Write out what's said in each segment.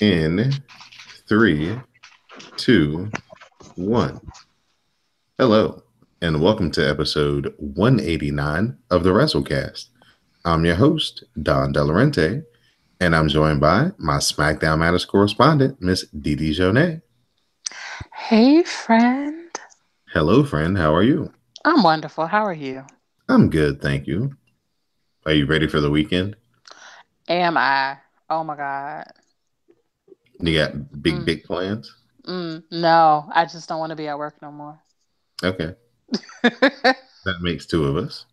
In three, two, one. Hello, and welcome to episode 189 of the WrassleCast. I'm your host, Don Delarente, and I'm joined by my SmackDown Matters correspondent, Miss Didi Jonay. Hey, friend. Hello, friend. How are you? I'm wonderful. How are you? I'm good, thank you. Are you ready for the weekend? Am I? Oh my God. You got big, Mm, big plans? no, I just don't want to be at work no more. Okay, that makes two of us.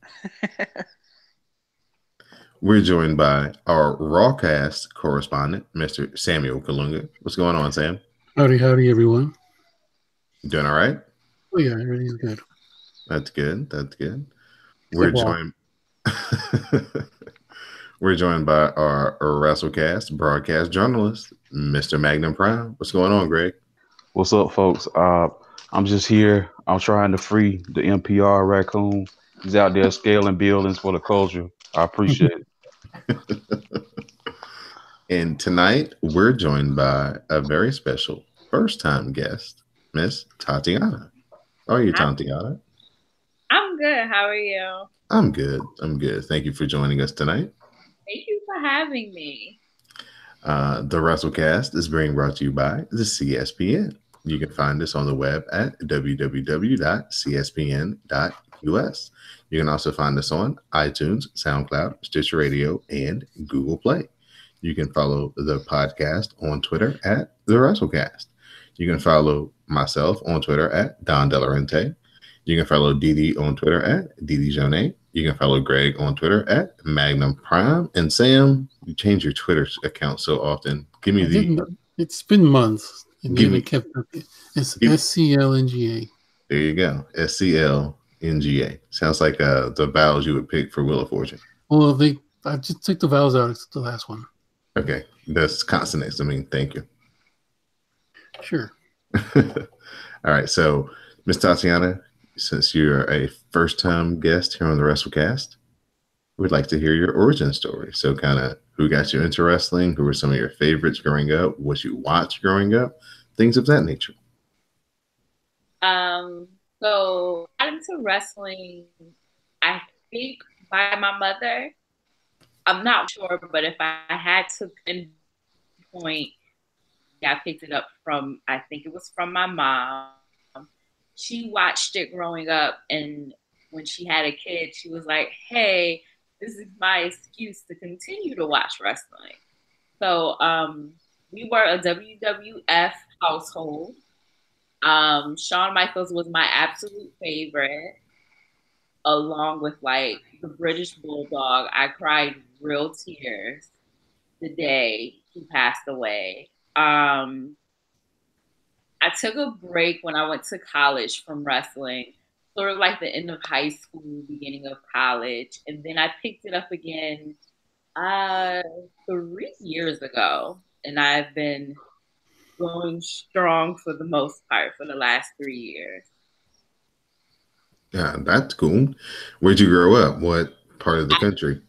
We're joined by our Rawcast correspondent, Mr. Samuel Kalunga. What's going on, Sam? Howdy, howdy, everyone. Doing all right? Oh yeah, everything's good. That's good. That's good. We're Football. joined. We're joined by our WrassleCast broadcast journalist, Mr. Magnum Prime. What's going on, Greg? What's up, folks? I'm just here. I'm trying to free the NPR raccoon. He's out there scaling buildings for the culture. I appreciate it. And tonight we're joined by a very special first-time guest, Miss Tatiana. How are you, Tatiana? I'm good. How are you? I'm good. I'm good. Thank you for joining us tonight. Thank you for having me. The WrassleCast is being brought to you by the CSPN. You can find us on the web at www.cspn.us. You can also find us on iTunes, SoundCloud, Stitcher Radio, and Google Play. You can follow the podcast on Twitter at the WrassleCast. You can follow myself on Twitter at Don Delarente. You can follow Didi on Twitter at Didi Jonay. You can follow Greg on Twitter at Magnum Prime. And Sam, you change your Twitter account so often. Give me It's been months, and you Give me- haven't kept up. It's Give- SCLNGA. There you go. SCLNGA. Sounds like the vowels you would pick for Wheel of Fortune. Well, I just took the vowels out. It's the last one. Okay. That's consonants. I mean, thank you. Sure. All right. So, Miss Tatiana, since you're a first-time guest here on the WrestleCast, we'd like to hear your origin story. So, kind of who got you into wrestling? Who were some of your favorites growing up? What you watched growing up? Things of that nature. So I got into wrestling, I think, by my mother. I'm not sure, but if I had to pinpoint, yeah, I picked it up from, I think it was from my mom. She watched it growing up, and when she had a kid, she was like, hey, this is my excuse to continue to watch wrestling. So we were a WWF household. Shawn Michaels was my absolute favorite, along with like the British Bulldog. I cried real tears the day he passed away. I took a break when I went to college from wrestling, sort of like the end of high school, beginning of college. And then I picked it up again 3 years ago. And I've been going strong for the most part for the last 3 years. Yeah, that's cool. Where'd you grow up? What part of the country?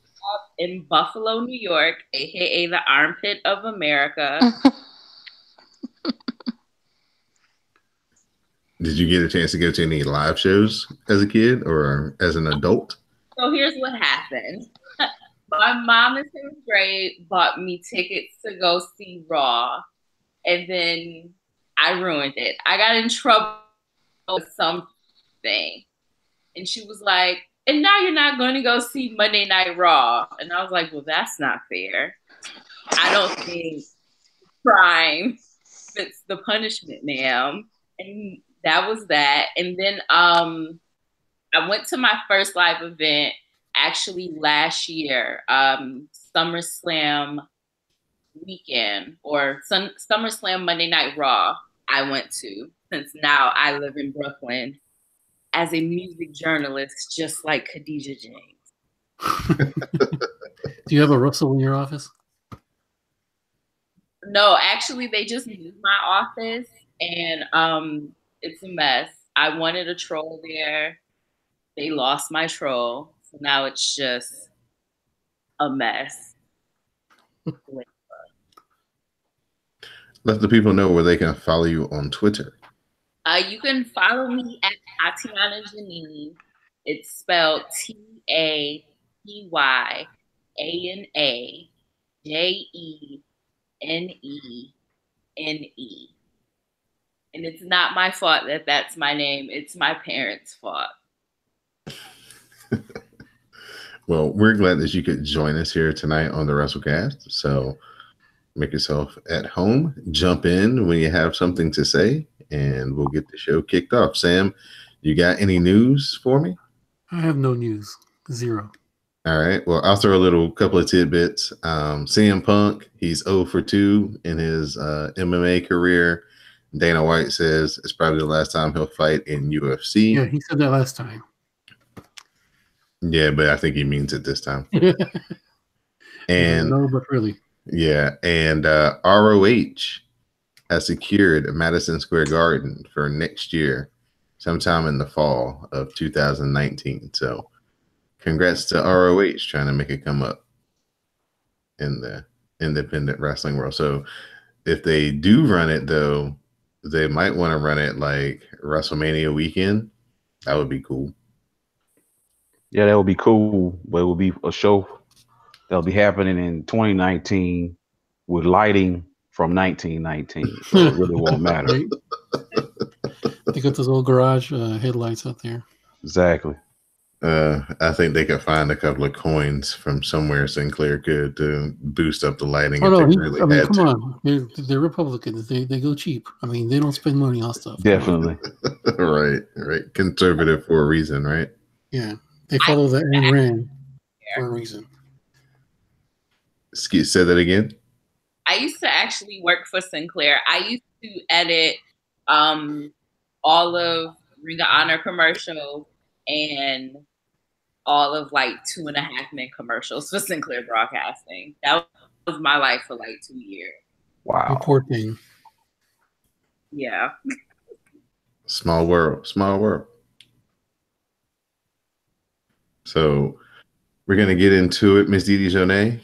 In Buffalo, New York, aka the armpit of America. Did you get a chance to go to any live shows as a kid or as an adult? So here's what happened. My mom in 7th grade bought me tickets to go see Raw, and then I ruined it. I got in trouble with something, and she was like, and now you're not going to go see Monday Night Raw. And I was like, well, that's not fair. I don't think crime fits the punishment, ma'am. And that was that. And then I went to my first live event actually last year, SummerSlam weekend, or SummerSlam Monday Night Raw. I went to, since now I live in Brooklyn as a music journalist, just like Khadijah James. Do you have a Russell in your office? No, actually, they just moved my office, and it's a mess. I wanted a troll there. They lost my troll, so now it's just a mess. Let the people know where they can follow you on Twitter. You can follow me at Tatiana Janini. It's spelled TatyanaJenene. And it's not my fault that that's my name. It's my parents' fault. Well, we're glad that you could join us here tonight on the WrassleCast. So make yourself at home. Jump in when you have something to say, and we'll get the show kicked off. Sam, you got any news for me? I have no news. Zero. All right. Well, I'll throw a couple of tidbits. CM Punk, he's 0 for 2 in his MMA career. Dana White says it's probably the last time he'll fight in UFC. Yeah, he said that last time. Yeah, but I think he means it this time. And no, but really. Yeah, and ROH has secured Madison Square Garden for next year, sometime in the fall of 2019. So congrats to ROH trying to make it come up in the independent wrestling world. So if they do run it, though, they might want to run it like WrestleMania weekend. That would be cool. Yeah, that would be cool, but it would be a show that'll be happening in 2019 with lighting from 1919. So it really won't matter. Right? They got those old garage headlights out there. Exactly. I think they could find a couple of coins from somewhere Sinclair could to boost up the lighting. Oh no, come on. They're Republicans. They go cheap. I mean, they don't spend money on stuff. Definitely. Right. Conservative for a reason, right? Yeah. They follow the Ayn Rand for a reason. Say that again. I used to actually work for Sinclair. I used to edit all of Ring of Honor commercials and all of like 2.5 Men commercials for Sinclair Broadcasting. That was my life for like 2 years. Wow. You poor thing. Yeah. Small world. So we're going to get into it, Miss Didi Jonay.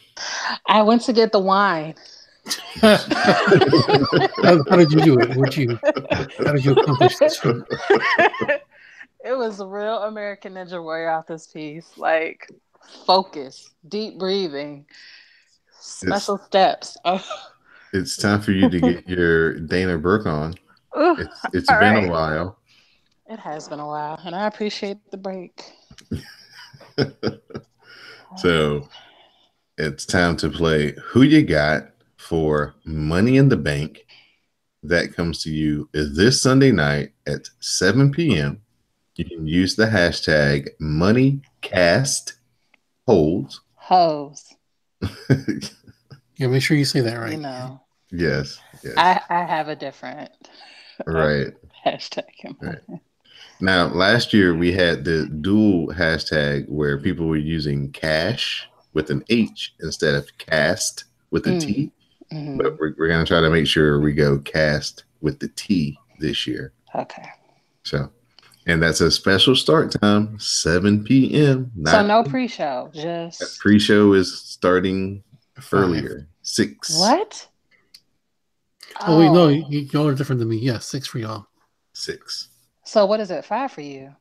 I went to get the wine. How did you do it? How did you accomplish this? It was a real American Ninja Warrior out this piece. Like, focus, deep breathing, special steps. Oh. It's time for you to get your Dana Brooke on. It's been a while. It has been a while, and I appreciate the break. So it's time to play Who You Got for Money in the Bank. That comes to you this Sunday night at 7 p.m. You can use the hashtag MoneyCastHolds. Hose. Yeah, make sure you say that right. You know. Yes. I have a different hashtag. Right. Now, last year we had the dual hashtag where people were using cash with an H instead of cast with a T. Mm-hmm. But we're going to try to make sure we go cast with the T this year. Okay. So, and that's a special start time, 7 p.m. So no pre-show, just... Pre-show is starting earlier, 6. What? Oh, wait, no, y'all are different than me. Yeah, 6 for y'all. 6. So what is it, 5 for you?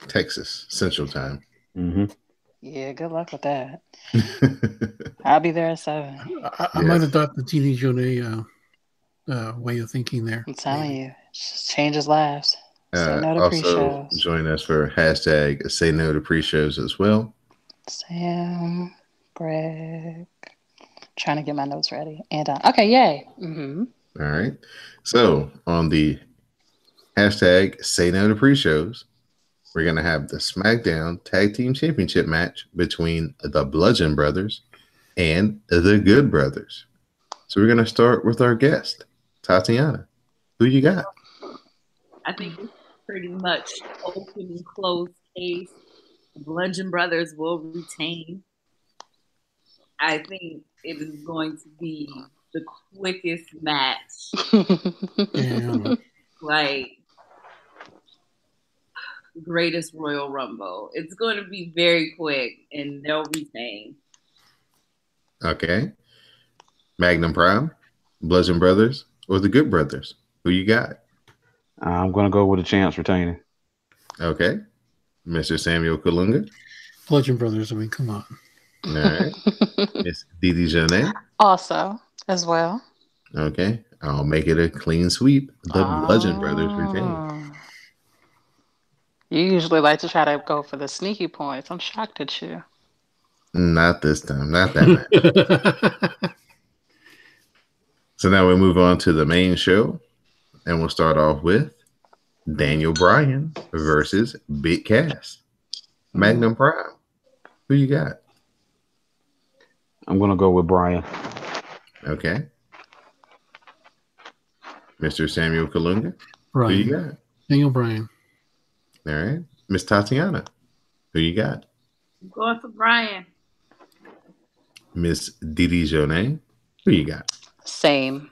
Texas, Central Time. Mm-hmm. Yeah, good luck with that. I'll be there at 7. I might have thought the Teenage Jonay way of thinking there. I'm telling you, it just changes lives. Say no to pre-shows. Join us for hashtag Say No to Pre-shows as well. Sam, Greg, trying to get my notes ready. And okay, yay. Mm-hmm. All right. So on the hashtag Say No to Pre-shows, we're going to have the SmackDown Tag Team Championship match between the Bludgeon Brothers and the Good Brothers. So we're going to start with our guest, Tatiana. Who you got? I think it's pretty much open and closed case. The Bludgeon Brothers will retain. I think it is going to be the quickest match. Like, greatest Royal Rumble. It's going to be very quick, and they'll retain. Okay. Magnum Prime? Bludgeon Brothers, or the Good Brothers? Who you got? I'm gonna go with the champs retaining. Okay. Mr. Samuel Kalunga. Bludgeon Brothers. I mean, come on. All right. Miss Didi Janae. Also, as well. Okay. I'll make it a clean sweep. The Bludgeon Brothers retain. Oh. You usually like to try to go for the sneaky points. I'm shocked at you. Not this time. Not that match. So now we move on to the main show. And we'll start off with Daniel Bryan versus Big Cass. Magnum Prime. Who you got? I'm gonna go with Brian. Okay. Mr. Samuel Kalunga. Who you Brian. got? Daniel Bryan. All right. Miss Tatiana. Who you got? I'm going for Brian. Miss Didi Jonay. Who you got? Same.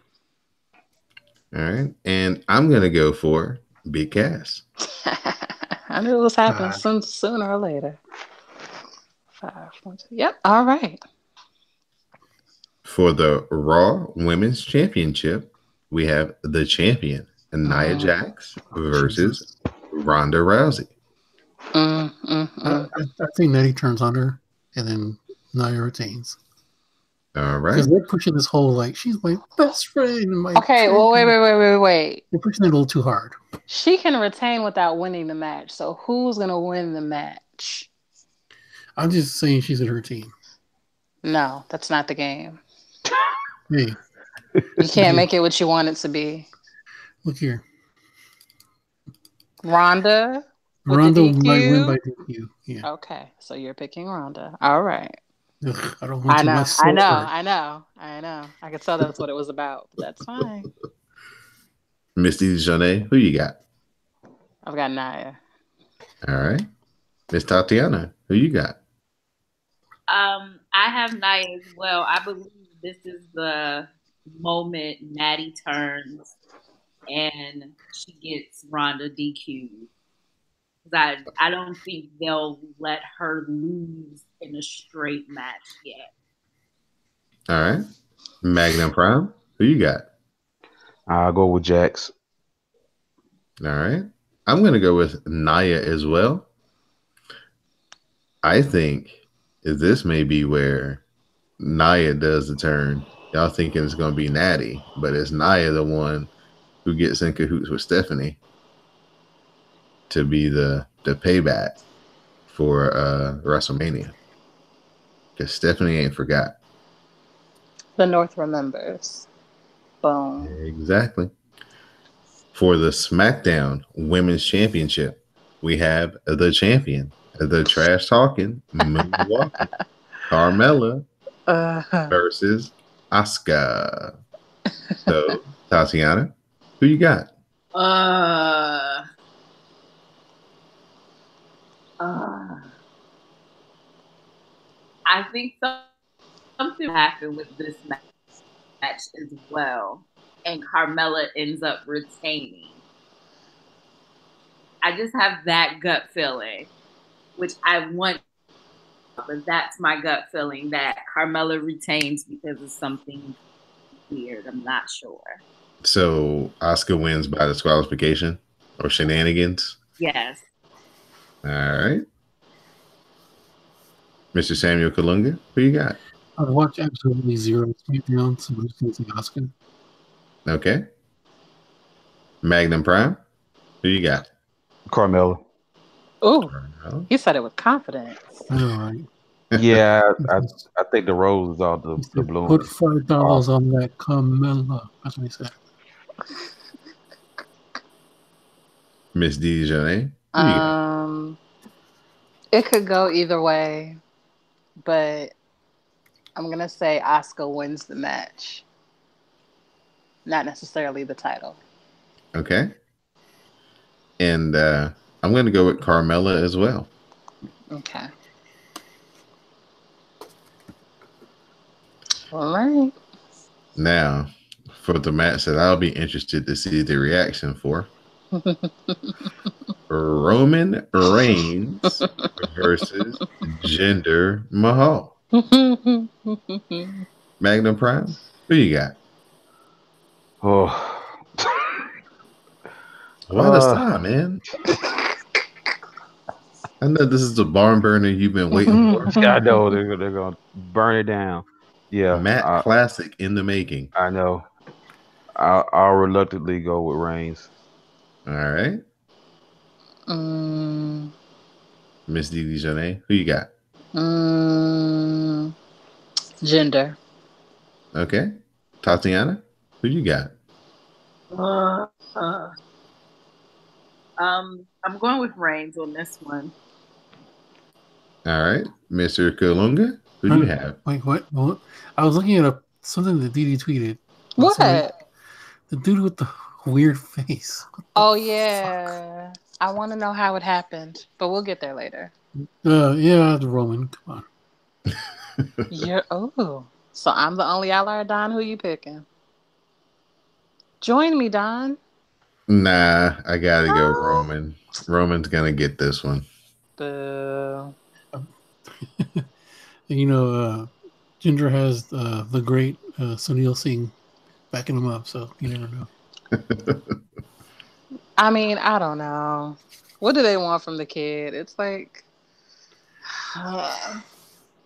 All right. And I'm going to go for Big Cass. I knew it was happening sooner or later. 5, 1, 2. Yep. All right. For the Raw Women's Championship, we have the champion, Nia Jax, versus Ronda Rousey. I think Nettie turns on her, and then Nia retains. All right. Because they're pushing this whole, like, she's my best friend. And my Okay, well, wait. They're pushing it a little too hard. She can retain without winning the match. So who's going to win the match? I'm just saying she's in her team. No, that's not the game. Hey. You can't make it what you want it to be. Look here. Ronda might win by DQ. Yeah. Okay, so you're picking Ronda. All right. Ugh, I don't want I know. I could tell that's what it was about. But that's fine. Misty Janae, who you got? I've got Nia. All right. Miss Tatiana, who you got? I have Nia as well. I believe this is the moment Natty turns and she gets Ronda DQ. I don't think they'll let her lose in a straight match yet. All right. Magnum Prime, who you got? I'll go with Jax. All right. I'm going to go with Nia as well. I think this may be where Nia does the turn. Y'all thinking it's going to be Natty, but it's Nia the one who gets in cahoots with Stephanie to be the payback for WrestleMania. Because Stephanie ain't forgot. The North remembers. Boom. Exactly. For the SmackDown Women's Championship, we have the champion, the trash talking, moonwalking, Carmella versus Asuka. So, Tatiana, who you got? I think something happened with this match as well, and Carmella ends up retaining. I just have that gut feeling, which I want, but that's my gut feeling that Carmella retains because of something weird. I'm not sure. So, Asuka wins by disqualification or shenanigans? Yes. All right. Mr. Samuel Kalunga, who you got? I've watched absolutely zero SmackDown, so I'm just going to say Asuka. Okay. Magnum Prime, who you got? Carmella. Oh, he said it with confidence. I know, right? Yeah, I think the rose is all the blue. Put $5 on that Carmella. That's what he said. Miss Dijonay. It could go either way, but I'm gonna say Asuka wins the match, not necessarily the title. Okay. And I'm gonna go with Carmella as well. Okay. All right. Now, for the match that I'll be interested to see the reaction for, Roman Reigns versus Jinder Mahal. Magnum Prime, who you got? Oh. Why the sigh, man? I know this is the barn burner you've been waiting for. I know they're gonna burn it down. Yeah, Matt classic in the making. I know. I'll reluctantly go with Reigns. All right. mm, Miss Didi Jonay, who you got? mm, gender. Okay. Tatiana, who you got? Uh, uh, I'm going with Reigns on this one. All right. Mr. Kalunga, who do you have? Wait, what? I was looking at something that Didi tweeted. What? The dude with the weird face. Oh yeah. I want to know how it happened, but we'll get there later. Yeah, the Roman. Come on. You're so I'm the only outlier, Don. Who you picking? Join me, Don. Nah, I gotta go Roman. Roman's gonna get this one. Boo. Ginger has the great Sunil Singh backing him up, so you never know. I mean, I don't know. What do they want from the kid? It's like, I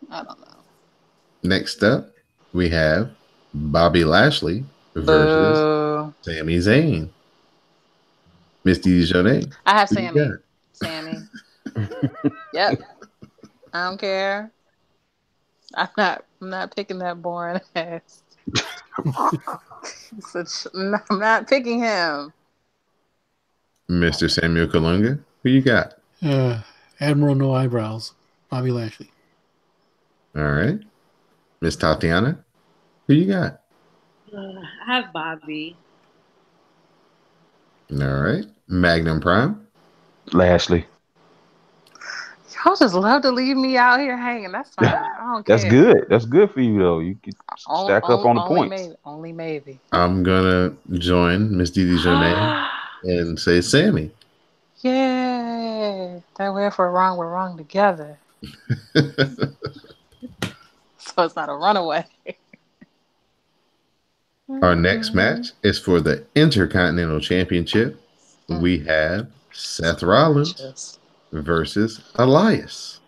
don't know. Next up, we have Bobby Lashley versus Boo. Sami Zayn. Miss Didi Jonay. I have who you Sammy. got? Sammy. Yep. I don't care. I'm not picking that boring ass. I'm not picking him. Mr. Samuel Kalunga, who you got? Admiral No Eyebrows, Bobby Lashley. All right. Miss Tatiana, who you got? I have Bobby. All right. Magnum Prime. Lashley. Y'all just love to leave me out here hanging. That's fine. I don't care. That's good. That's good for you though. You can stack up on the points. Only maybe. I'm gonna join Miss Didi Jonay and say Sammy. Yay! That way, if we're wrong together. So it's not a runaway. Our next match is for the Intercontinental Championship. We have Seth Rollins versus Elias.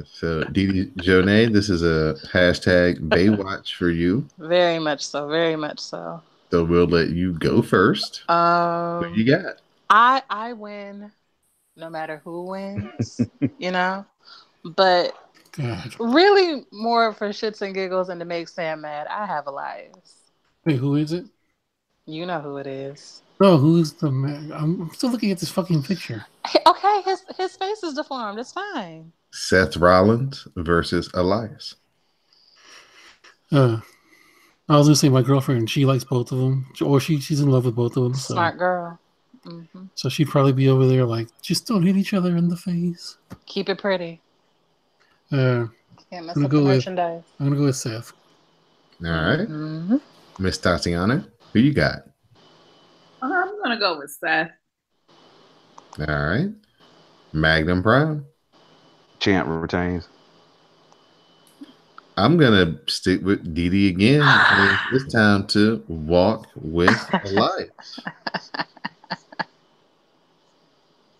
So, Didi Jonay, this is a hashtag Baywatch for you. Very much so. Very much so. So we'll let you go first. What you got? I win no matter who wins, But God. really more for shits and giggles and to make Sam mad, I have Elias. Wait, who is it? You know who it is. No, who's the man? I'm still looking at this fucking picture. Okay, his face is deformed. It's fine. Seth Rollins versus Elias. I was gonna say my girlfriend. She likes both of them, or she's in love with both of them. So. Smart girl. Mm-hmm. So she'd probably be over there like, just don't hit each other in the face. Keep it pretty. Can't mess up the merchandise. I'm gonna go with Seth. All right. Miss Tatiana, who you got? I'm gonna go with Seth. All right. Magnum Prime. Champ retains. I'm gonna stick with Didi again. It's time to walk with Elias.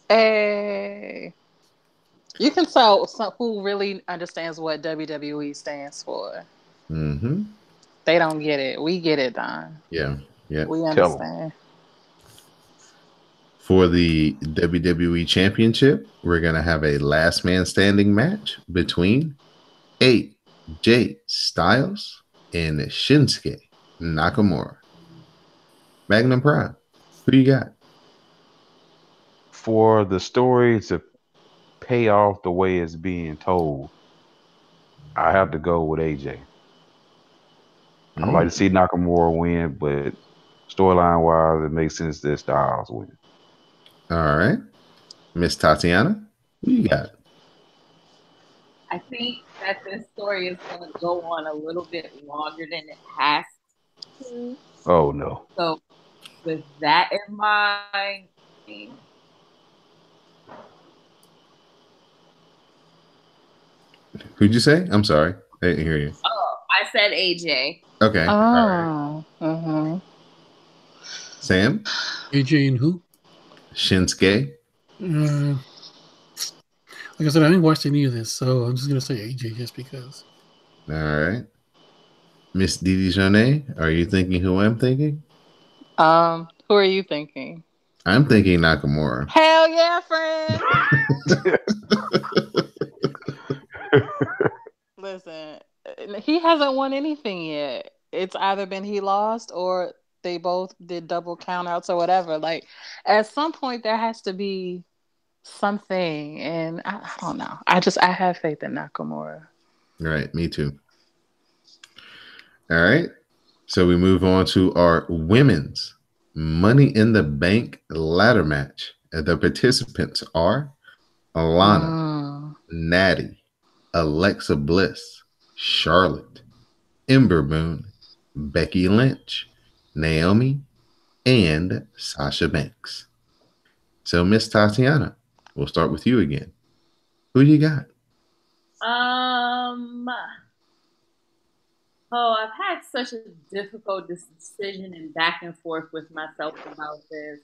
Hey. You can tell who really understands what WWE stands for. Mm-hmm. They don't get it. We get it, Don. Yeah. We understand. For the WWE Championship, we're going to have a last man standing match between AJ Styles and Shinsuke Nakamura. Magnum Prime, who you got? For the story to pay off the way it's being told, I have to go with AJ. I'd like to see Nakamura win, but storyline wise, it makes sense that Styles win. All right. Miss Tatiana, who you got? I think that this story is going to go on a little bit longer than it has to. Oh, no. So, with that in mind, Who'd you say? I'm sorry. I didn't hear you. I said AJ. Okay. All right. Oh. Mm-hmm. Sam? AJ and who? Shinsuke? Uh, like I said, I didn't watch any of this, so I'm just gonna say AJ just because. All right. Miss Didi Jonay, are you thinking who I'm thinking? Who are you thinking? I'm thinking Nakamura. Hell yeah, friend. Listen, he hasn't won anything yet. It's either been he lost or they both did double countouts or whatever. Like, at some point, there has to be something, and I don't know. I have faith in Nakamura. Right, me too. All right. So we move on to our women's Money in the Bank ladder match. The participants are Alana, Mm. Natty, Alexa Bliss, Charlotte, Ember Moon, Becky Lynch, Naomi, and Sasha Banks. So, Miss Tatiana, we'll start with you again. Who you got? Oh, I've had such a difficult decision and back and forth with myself about this,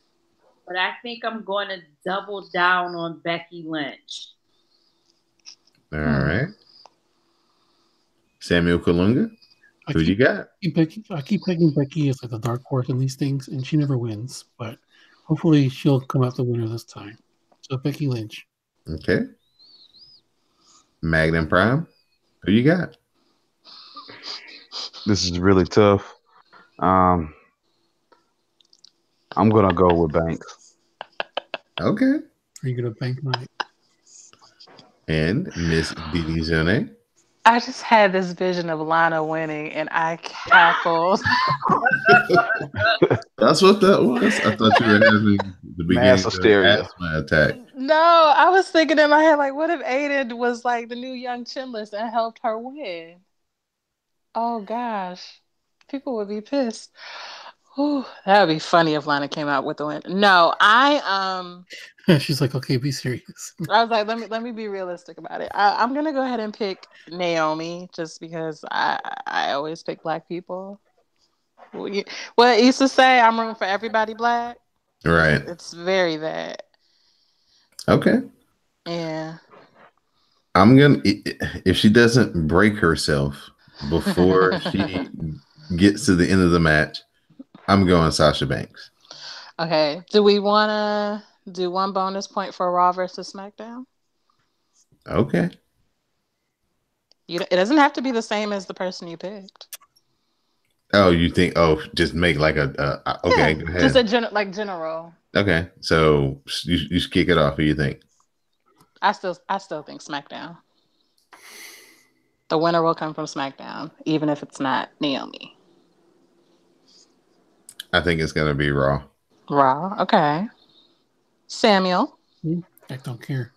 but I think I'm going to double down on Becky Lynch. All right. Samuel Kalunga, who you got? I keep picking Becky as like the dark horse in these things, and she never wins. But hopefully, she'll come out the winner this time. So Becky Lynch. Okay. Magnum Prime, who you got? This is really tough. I'm gonna go with Banks. Okay. Are you gonna bank on it? And Miss Didi Zone. I just had this vision of Lana winning, and I cackled. That's what that was. I thought you were having the beginning Mass of hysteria. an asthma attack. No, I was thinking in my head, like, what if Aiden was like the new young chinless and helped her win? Oh gosh, people would be pissed. Whew, that would be funny if Lana came out with the win. No, She's like, okay, be serious. I was like, let me be realistic about it. I'm gonna go ahead and pick Naomi just because I always pick black people. What it used to say, I'm rooting for everybody black. Right. It's very that. Okay. Yeah. I'm gonna if she doesn't break herself before she gets to the end of the match, I'm going Sasha Banks. Okay. Do we want to do one bonus point for Raw versus SmackDown? Okay. It doesn't have to be the same as the person you picked. Oh, you think? Oh, just make like a okay. Yeah, Go ahead. just a general. Okay, so you should kick it off. Who you think? I still think SmackDown. The winner will come from SmackDown, even if it's not Naomi. I think it's gonna be Raw. Raw. Okay. Samuel. I don't care.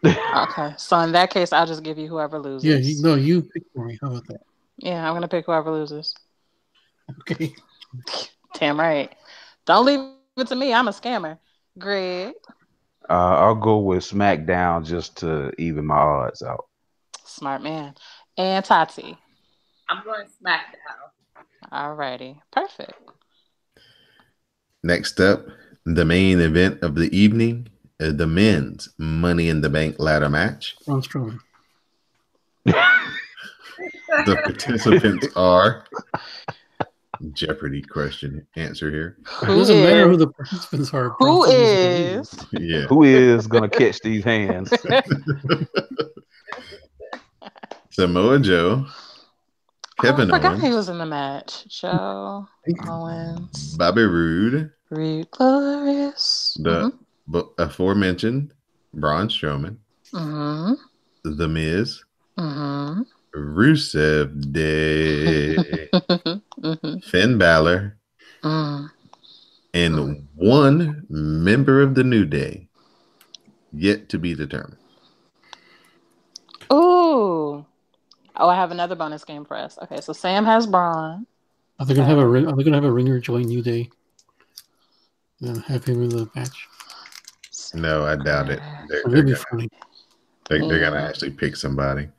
Okay. So in that case, I'll just give you whoever loses. Yeah, you pick for me. How about that? Yeah, I'm gonna pick whoever loses. Okay. Damn right. Don't leave it to me. I'm a scammer. Greg. I'll go with SmackDown just to even my odds out. Smart man. And Tati. I'm going SmackDown. Alrighty. Perfect. Next up, the main event of the evening, the men's Money in the Bank ladder match. Braun Strowman. The participants are Jeopardy question answer here. It doesn't matter who the participants are. Who is? Yeah. Who is gonna catch these hands? Samoa Joe, Kevin I forgot Owens, he was in the match. Joe Owens, Bobby Roode, Reed Glorious, the aforementioned Braun Strowman, The Miz, Rusev Day, Finn Balor, and one member of the New Day yet to be determined. Ooh. Oh, I have another bonus game for us. Okay, so Sam has Braun. Are they gonna have a ringer join New Day and have him in the match? No, I doubt it. That'd be funny. They're gonna actually pick somebody.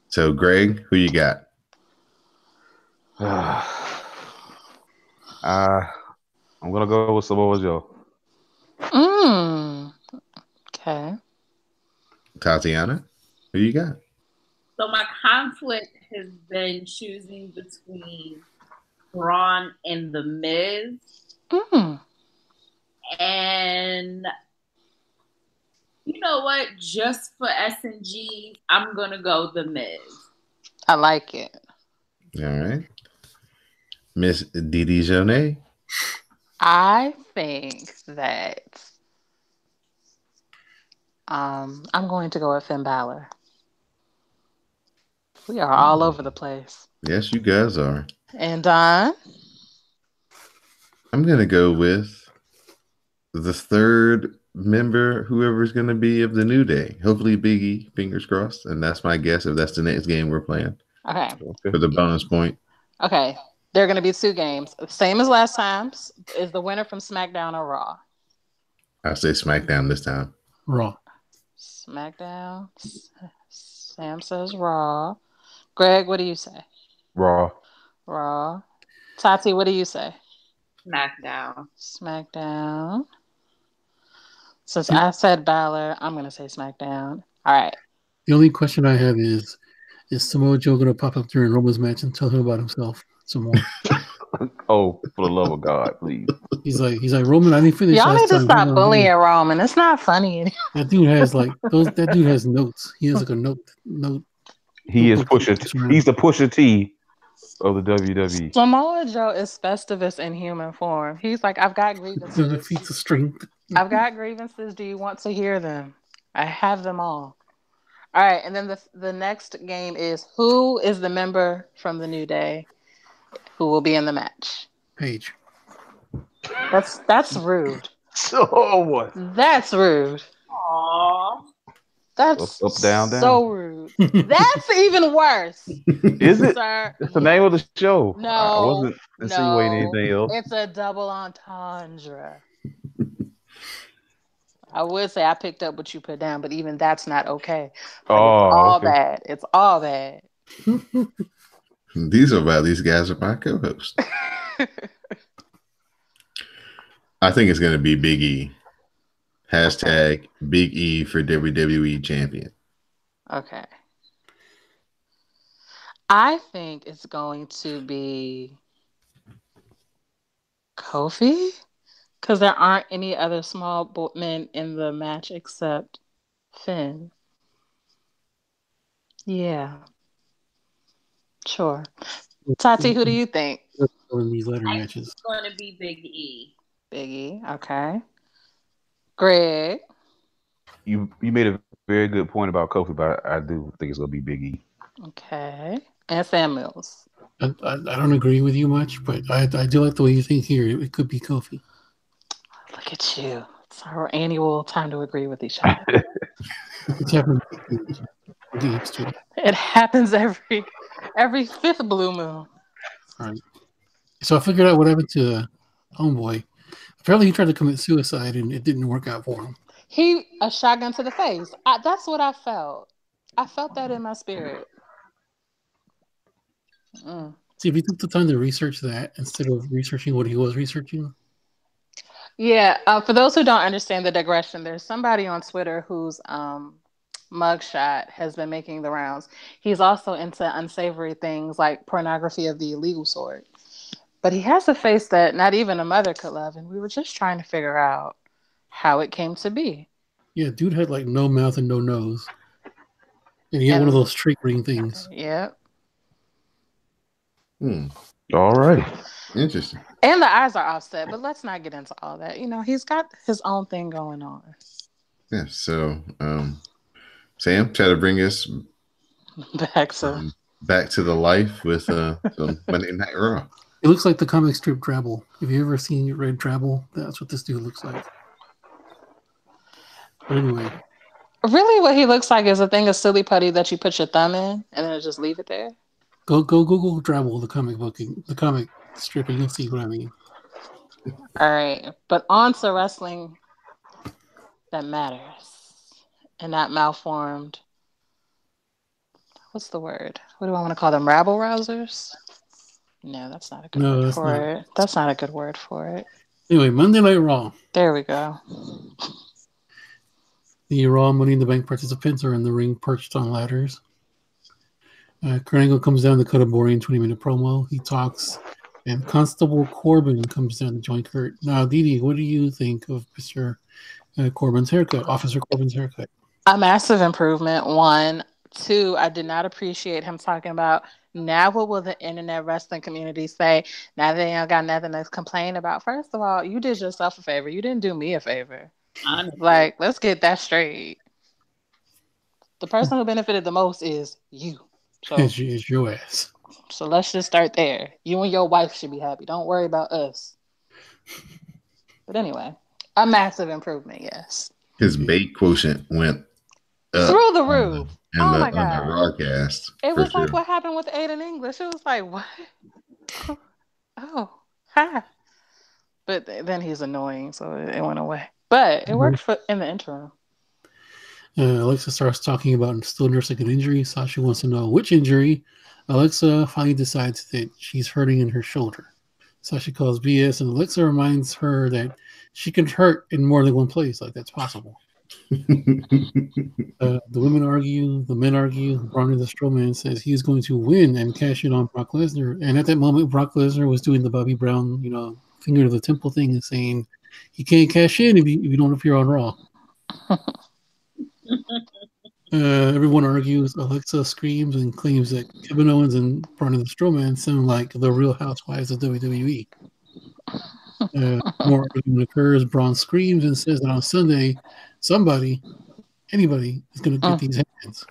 So, Greg, who you got? I'm gonna go with Samoa Joe. Okay. Tatiana, who you got? So my conflict has been choosing between Braun and The Miz. Mm. And you know what? Just for S&G, I'm going to go The Miz. I like it. All right. Miss Didi Jonay. I think that I'm going to go with Finn Balor. We are all over the place. Yes, you guys are. And Don? I'm going to go with the third member, whoever's going to be of the New Day. Hopefully, Biggie, fingers crossed. And that's my guess if that's the next game we're playing. Okay. For the bonus point. Okay. There are going to be 2 games. Same as last time's. Is the winner from SmackDown or Raw? I say SmackDown this time. Raw. SmackDown. Sam says Raw. Greg, what do you say? Raw. Raw. Tati, what do you say? SmackDown. SmackDown. Since I said Balor, I'm going to say SmackDown. All right. The only question I have is Samoa Joe going to pop up during Roman's match and tell him about himself some more? Oh, for the love of God, please. He's like Roman. I didn't finish. Y'all last need to time. stop bullying Roman. It's not funny. That dude has that dude has notes. He has like a note. He is He's the Pusha T of the WWE. Samoa Joe is Festivus in human form. He's like, I've got grievances. The feats of strength. I've got grievances. Do you want to hear them? I have them all. All right, and then the next game is who is the member from the New Day who will be in the match? Paige. That's rude. So what? That's rude. Aww. That's up, down, down. So rude. That's even worse. Is it? Sir, That's the name of the show. No, I wasn't insinuating anything else. It's a double entendre. I would say I picked up what you put down, but even that's not okay. Like, it's all okay. bad. It's all bad. These guys are my co-hosts. I think it's going to be Big E. Hashtag Big E for WWE champion. Okay. I think it's going to be Kofi, because there aren't any other small men in the match except Finn. Yeah. Sure. Tati, who do you think? In these latter matches. It's going to be Big E. Big E, okay. Greg? You made a very good point about Kofi, but I do think it's going to be Big E. Okay. And Sam Mills? I don't agree with you much, but I do like the way you think here. It could be Kofi. Look at you. It's our annual time to agree with each other. It's happening. It happens every fifth blue moon. All right. So I figured out what happened to Homeboy. Apparently he tried to commit suicide and it didn't work out for him. A shotgun to the face. That's what I felt. I felt that in my spirit. See, if he took the time to research that instead of researching what he was researching. Yeah. For those who don't understand the digression, there's somebody on Twitter whose mugshot has been making the rounds. He's also into unsavory things like pornography of the illegal sort. But he has a face that not even a mother could love, and we were just trying to figure out how it came to be. Yeah, dude had like no mouth and no nose. And he had one of those straight ring things. Yep. All right. Interesting. And the eyes are offset, but let's not get into all that. He's got his own thing going on. Yeah, so Sam, try to bring us back to the life with some Monday Night Raw. It looks like the comic strip Drabble. Have you ever seen Red Drabble? That's what this dude looks like. But anyway. Really what he looks like is a thing of silly putty that you put your thumb in and then just leave it there? Go Google Drabble, the comic book, the comic strip, and you'll see what I mean. All right. But on to wrestling that matters and not malformed. What's the word? What do I want to call them? Rabble rousers? No, that's not a good No, word that's for not. it. That's not a good word for it. Anyway, Monday Night Raw. There we go. The Raw Money in the Bank participants are in the ring perched on ladders. Kurt Angle comes down to cut a boring 20-minute promo. He talks, and Constable Corbin comes down to join Kurt. Now, Didi, what do you think of Mr. Corbin's haircut, Officer Corbin's haircut? A massive improvement. One. Two, I did not appreciate him talking about now what will the internet wrestling community say? Now they ain't got nothing to complain about. First of all, you did yourself a favor. You didn't do me a favor. Honestly. Like, let's get that straight. The person who benefited the most is you. So It's your ass. So let's just start there. You and your wife should be happy. Don't worry about us. But anyway, a massive improvement, yes. His bait quotient went up Through the roof. on the my God. broadcast. It for was like sure. what happened with Aiden English. It was like, what? Oh, hi. But then he's annoying, so it went away. But it worked in the interim. Alexa starts talking about still nursing an injury. Sasha wants to know which injury. Alexa finally decides that she's hurting in her shoulder. Sasha calls BS, and Alexa reminds her that she can hurt in more than one place. Like, that's possible. The women argue, the men argue. Braun the Strowman says he's going to win and cash in on Brock Lesnar. And at that moment, Brock Lesnar was doing the Bobby Brown, finger to the temple thing and saying he can't cash in if you don't appear on Raw. Everyone argues. Alexa screams and claims that Kevin Owens and Braun the Strowman sound like the Real Housewives of WWE. More argument occurs. Braun screams and says that on Sunday, anybody is going to get these hands.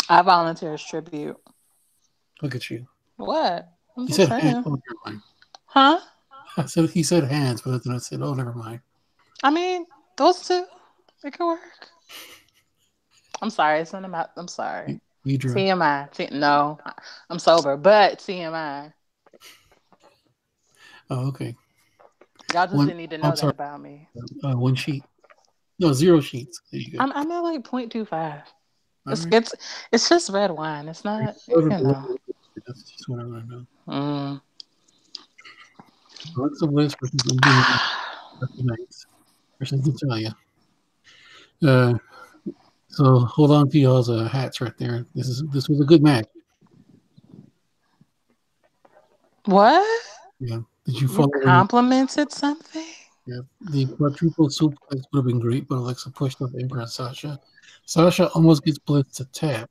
I volunteer as tribute. Look at you. What? He said hands. Oh, never mind. Huh? I said he said hands, but then I said, oh, never mind. I mean, those two, it could work. I'm sorry. It's not about. I'm sorry. You drunk? TMI. No, I'm sober, but TMI. Oh, okay. Y'all just didn't need to know that about me. 1 sheet. No, 0 sheets. There you go. I'm at like 0.25. It's just red wine. It's not. That's just what I want to know. Alexa Bliss versus Natalia. So hold on to y'all's hats right there. This was a good match. What? Yeah. Did you follow? You complimented something? Yeah. The quadruple suplex would have been great, but Alexa pushed up Ember and Sasha. Sasha almost gets Bliss to tap,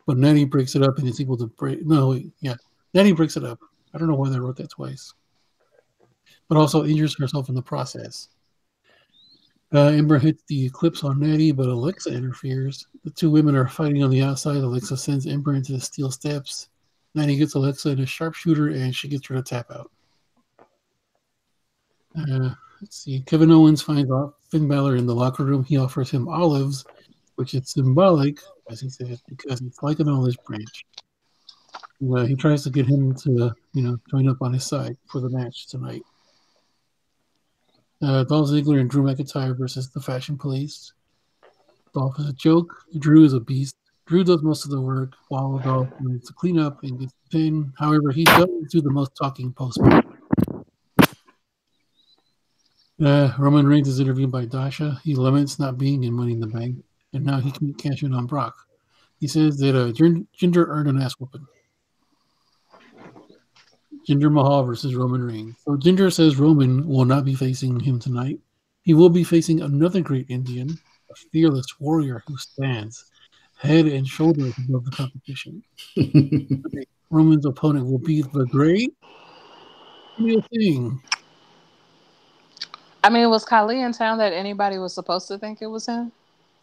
but Natty breaks it up and is able to break. No, wait, yeah. Natty breaks it up. I don't know why they wrote that twice. But also injures herself in the process. Ember hits the Eclipse on Natty, but Alexa interferes. The two women are fighting on the outside. Alexa sends Ember into the steel steps. Natty gets Alexa in a sharpshooter, and she gets her to tap out. Let's see. Kevin Owens finds Finn Balor in the locker room. He offers him olives, which is symbolic, as he says, because it's like an olive branch. He tries to get him to, join up on his side for the match tonight. Dolph Ziggler and Drew McIntyre versus the Fashion Police. Dolph is a joke. Drew is a beast. Drew does most of the work while Dolph needs to clean up and gets the pin. However, he does do the most talking post-match. Roman Reigns is interviewed by Dasha. He laments not being in Money in the Bank, and now he can cash in on Brock. He says that Jinder earned an ass whooping. Jinder Mahal versus Roman Reigns. So Jinder says Roman will not be facing him tonight. He will be facing another great Indian, a fearless warrior who stands head and shoulders above the competition. Roman's opponent will be the great Neil Singh. I mean, was Khali in town that anybody was supposed to think it was him?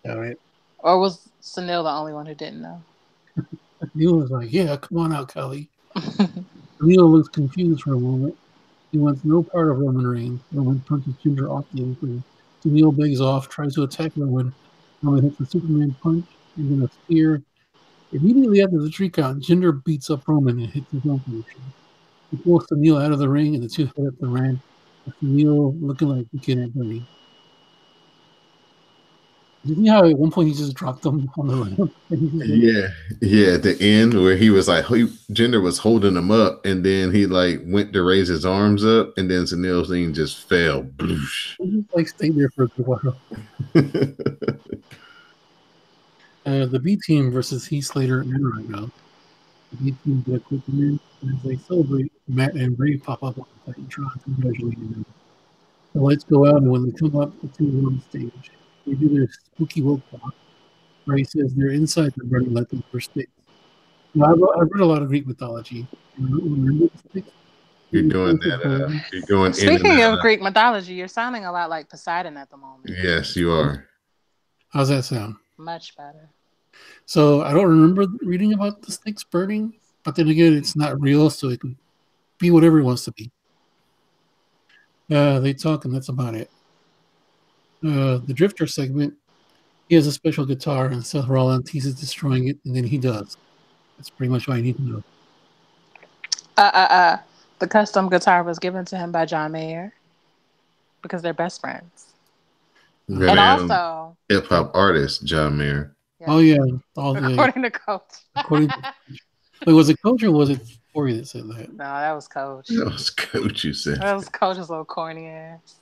All right. Or was Sunil the only one who didn't know? Neil was like, yeah, come on out, Khali. Neil looks confused for a moment. He wants no part of Roman Reigns. Roman punches Jinder off the apron. Neil begs off, tries to attack Roman. Roman hits a Superman punch and then a spear. Immediately after the 3 count, Jinder beats up Roman and hits his own finisher. He pulls Neil out of the ring and the two head up the ramp. Neil looking like the kid at Bunny. Did you see how at one point he just dropped them on the ramp? Yeah. At the end where he was like, Jinder was holding him up, and then he like went to raise his arms up, and then Sunil Singh just fell. He just like stayed there for a good while. The B team versus Heath Slater and Rhino. The B team did a quick win as they celebrate. Matt and Ray pop up on the Titantron, congratulating them. The lights go out, and when they come up, the two are on stage. They do their spooky woke walk. Ray says they're inside the burning let them for sticks. Now, I've read a lot of Greek mythology. Remember the sticks? You're doing that. You're going Speaking in and of out. Greek mythology, you're sounding a lot like Poseidon at the moment. Yes, you are. How's that sound? Much better. So I don't remember reading about the sticks burning, but then again, it's not real, so it can be whatever it wants to be. They talk, and that's about it. The Drifter segment, he has a special guitar, and Seth Rollins teases destroying it, and then he does. That's pretty much all you need to know. The custom guitar was given to him by John Mayer because they're best friends. And also, hip hop artist John Mayer. Yes. Oh yeah, according to Coach. Wait, was it Coach or was it Corey that said that? No, that was Coach. That was Coach. You said that was Coach's little corny ass.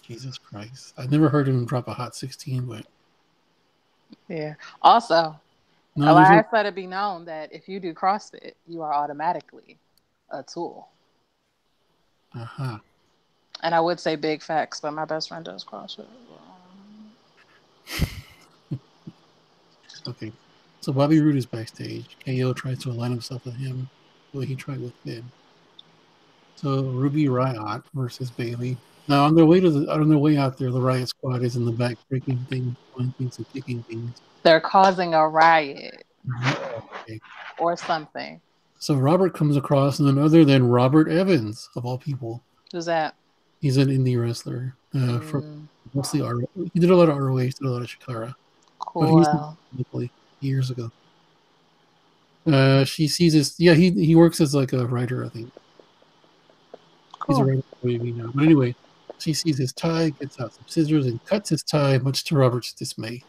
Jesus Christ! I never heard him drop a hot 16, but yeah. Also, Elias let it be known that if you do CrossFit, you are automatically a tool. Uh-huh. And I would say big facts, but my best friend does CrossFit. Okay. So Bobby Roode is backstage. KO tries to align himself with him, the way he tried with Finn. So Ruby Riot versus Bailey. Now on their way out there, the Riot Squad is in the back breaking things, throwing things, and kicking things. They're causing a riot. Okay. Or something. So Robert comes across none other than Robert Evans, of all people. Who's that? He's an indie wrestler from mostly ROH. He did a lot of ROH, did a lot of Shikara. Cool. But he's locally years ago. She sees this. Yeah, he works as like a writer, I think. Cool. He's a writer for WB now. But anyway, she sees his tie, gets out some scissors, and cuts his tie, much to Robert's dismay.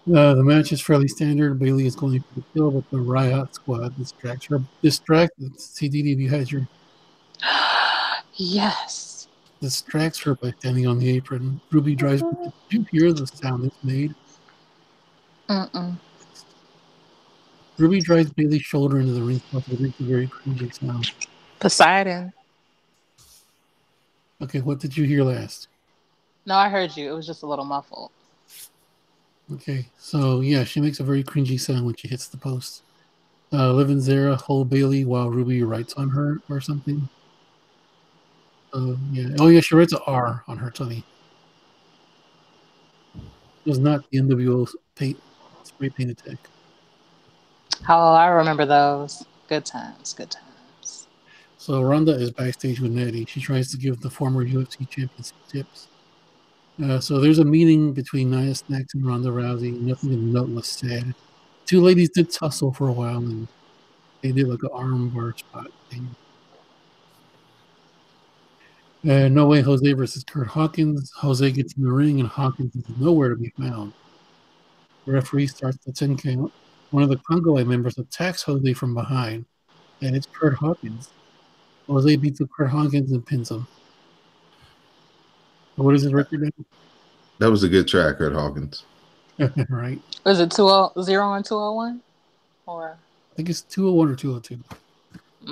The match is fairly standard. Bailey is going for the kill, but the Riot Squad distracts her. CDD, if you had your... Yes. Distracts her by standing on the apron. Ruby drives... Did you hear the sound it's made? Ruby drives Bailey's shoulder into the ring spot and makes a very cringy sound. Poseidon. Okay, what did you hear last? No, I heard you. It was just a little muffled. Okay, so yeah, she makes a very cringy sound when she hits the post. Liv and Zara hold Bailey while Ruby writes on her or something. Yeah. Oh yeah, she writes an R on her tummy. It was not the NWO spray paint attack. Oh, I remember those. Good times. So Ronda is backstage with Natty. She tries to give the former UFC champion some tips. So there's a meeting between Nia Snax and Ronda Rousey. Nothing of note was said. Two ladies did tussle for a while, and they did like an arm bar spot thing. No Way Jose versus Kurt Hawkins. Jose gets in the ring, and Hawkins is nowhere to be found. The referee starts the 10 count. One of the Congo members attacks Jose from behind, and it's Kurt Hawkins. Jose beats up Kurt Hawkins and pins him. What is his record now? That was a good track, Kurt Hawkins. Right. Was it 2-0 and 201? Or I think it's 201 or 202.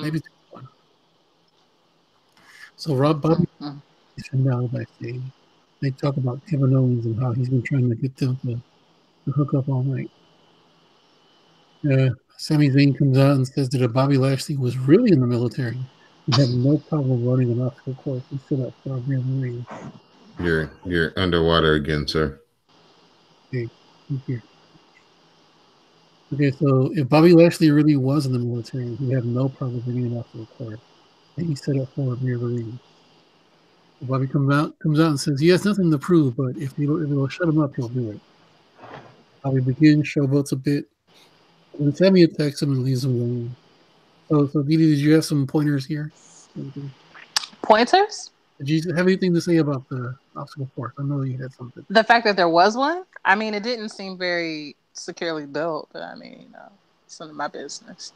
Maybe 201. So Rob Bobby is from now backstage. They talk about Kevin Owens and how he's been trying to get them to hook up all night. Sami Zayn comes out and says that Bobby Lashley was really in the military. He had no problem running an obstacle course and stood up for a real ring. You're underwater again, sir. Okay, here. Okay, so if Bobby Lashley really was in the military, he had no problem bringing an obstacle course, and he set up for a real ring. So Bobby comes out and says he has nothing to prove, but if it'll shut him up, he'll do it. Bobby begins, showboats a bit, and Sammy attacks him and leaves him alone. So Didi, did you have some pointers here? Pointers? Did you have anything to say about the obstacle course. I know you had something. The fact that there was one, I mean, it didn't seem very securely built, but I mean, it's none of my business.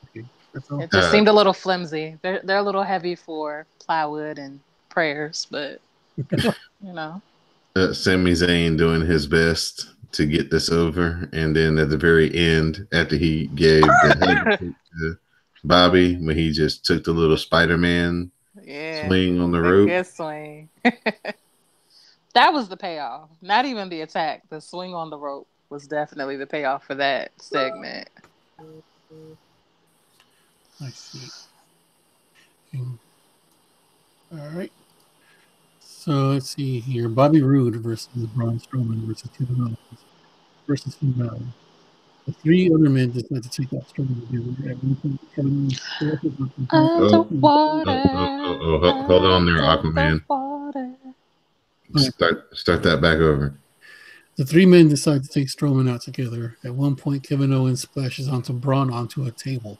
Okay, that's all. It just seemed a little flimsy. They're a little heavy for plywood and prayers, but you know. Sami Zayn doing his best to get this over, and then at the very end, after he gave the hug to Bobby, when he just took the little Spider-Man swing on the the rope. good swing. That was the payoff. Not even the attack. The swing on the rope was definitely the payoff for that segment. I see. All right. So let's see here. Bobby Roode versus Braun Strowman versus Kevin Owens versus Finn Balor. The three other men decide to take out Strowman together. At one point, Kevin Owens Hold on there, Aquaman. Start that back over. The three men decide to take Strowman out together. At one point, Kevin Owens splashes onto Braun onto a table.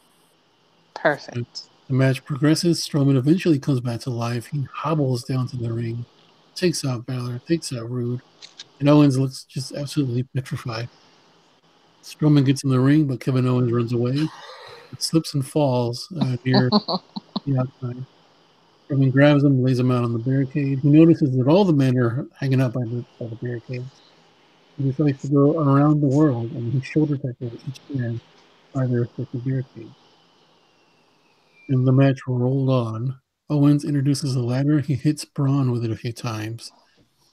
Perfect. The match progresses. Strowman eventually comes back to life. He hobbles down to the ring, takes out Balor, takes out Roode, and Owens looks just absolutely petrified. Strowman gets in the ring, but Kevin Owens runs away. It slips and falls near the outside. Strowman grabs him, lays him out on the barricade. He notices that all the men are hanging out by the barricade. He decides to go around the world, and he shoulder tackles each man by their respective barricade. And the match rolled on. Owens introduces a ladder. He hits Braun with it a few times.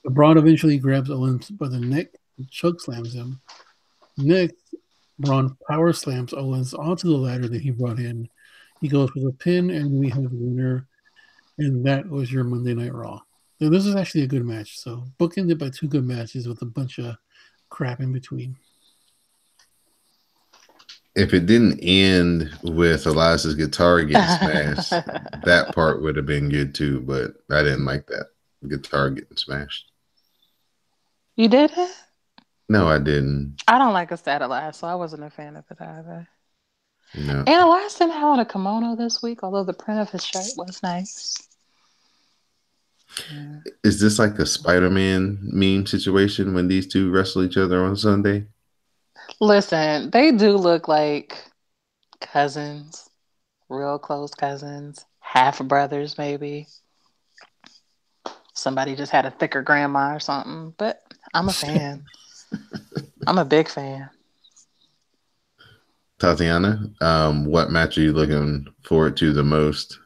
But Braun eventually grabs Owens by the neck and choke slams him. Next, Braun power slams Owens onto the ladder that he brought in. He goes for the pin, and we have the winner. And that was your Monday Night Raw. Now, this is actually a good match. So bookended by two good matches with a bunch of crap in between. If it didn't end with Elias's guitar getting smashed, that part would have been good too, but I didn't like that guitar getting smashed. You did it? No, I didn't. I don't like a sad Elias, so I wasn't a fan of it either. No. And Elias didn't have on a kimono this week, although the print of his shirt was nice. Yeah. Is this like a Spider-Man meme situation when these two wrestle each other on Sunday? Listen, they do look like cousins, real close cousins, half brothers maybe. Somebody just had a thicker grandma or something, but I'm a fan. I'm a big fan. Tatiana, what match are you looking forward to the most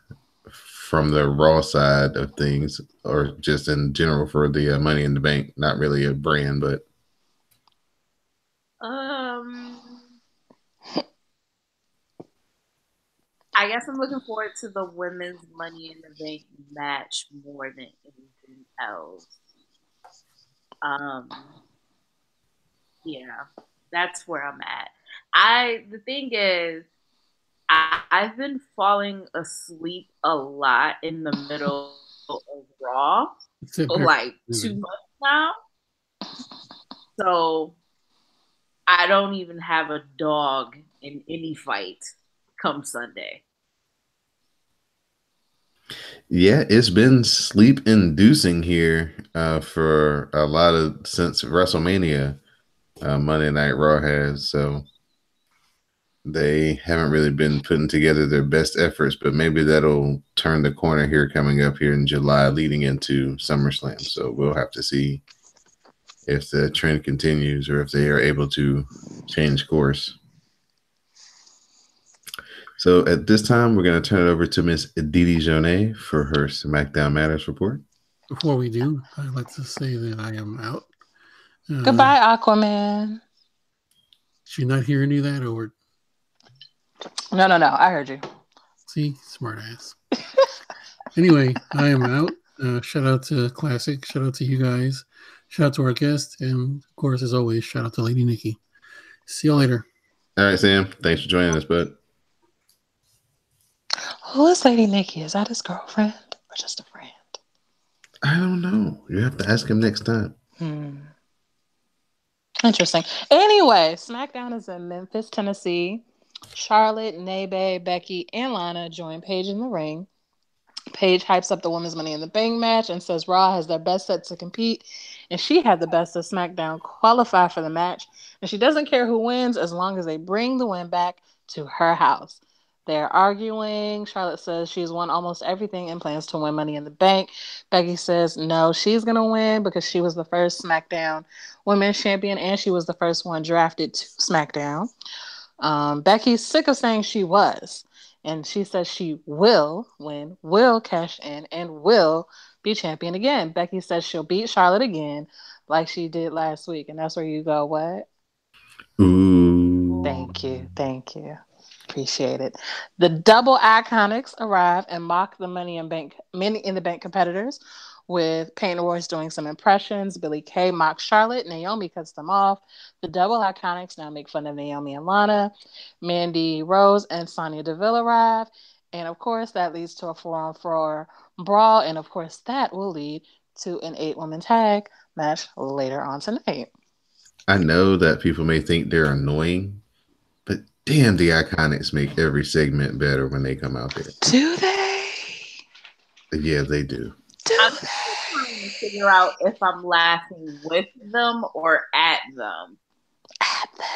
from the Raw side of things, or just in general for the Money in the Bank? Not really a brand, but I guess I'm looking forward to the women's Money in the Bank match more than anything else. Yeah, that's where I'm at. The thing is, I've been falling asleep a lot in the middle of Raw for like 2 months now. So I don't even have a dog in any fight come Sunday. Yeah, it's been sleep inducing here for a lot of since WrestleMania. Monday Night Raw has, so they haven't really been putting together their best efforts, but maybe that'll turn the corner here coming up here in July leading into SummerSlam. So we'll have to see if the trend continues or if they are able to change course. So at this time, we're going to turn it over to Miss Didi Jonet for her SmackDown Matters report. Before we do, I'd like to say that I am out. Goodbye, Aquaman. Did you not hear any of that, or? No. I heard you. See, smart ass. Anyway, I am out. Shout out to Classic. Shout out to you guys. Shout out to our guest. And, of course, as always, shout out to Lady Nikki. See you later. All right, Sam. Thanks for joining us, bud. Who is Lady Nikki? Is that his girlfriend or just a friend? I don't know. You have to ask him next time. Interesting. Anyway, SmackDown is in Memphis, Tennessee. Charlotte, Nebe, Becky, and Lana join Paige in the ring. Paige hypes up the Women's Money in the Bank match and says Raw has their best set to compete, and she had the best of SmackDown qualify for the match, and she doesn't care who wins as long as they bring the win back to her house. They're arguing. Charlotte says she's won almost everything and plans to win Money in the Bank. Becky says no, she's going to win because she was the first SmackDown Women's Champion and she was the first one drafted to SmackDown. Becky's sick of saying she was. And she says she will win, will cash in, and will be champion again. Becky says she'll beat Charlotte again like she did last week. And that's where you go, what? Ooh. Thank you. Thank you. Appreciate it. The double iconics arrive and mock the Money in the Bank competitors, with Peyton Royce doing some impressions. Billie Kay mocks Charlotte. Naomi cuts them off. The double iconics now make fun of Naomi and Lana. Mandy Rose and Sonya Deville arrive. And of course, that leads to a 4-on-4 brawl. And of course, that will lead to an 8-woman tag match later on tonight. I know that people may think they're annoying, but damn, the Iconics make every segment better when they come out there. Do they? Yeah, they do. I'm still trying to figure out if I'm laughing with them or at them. At them.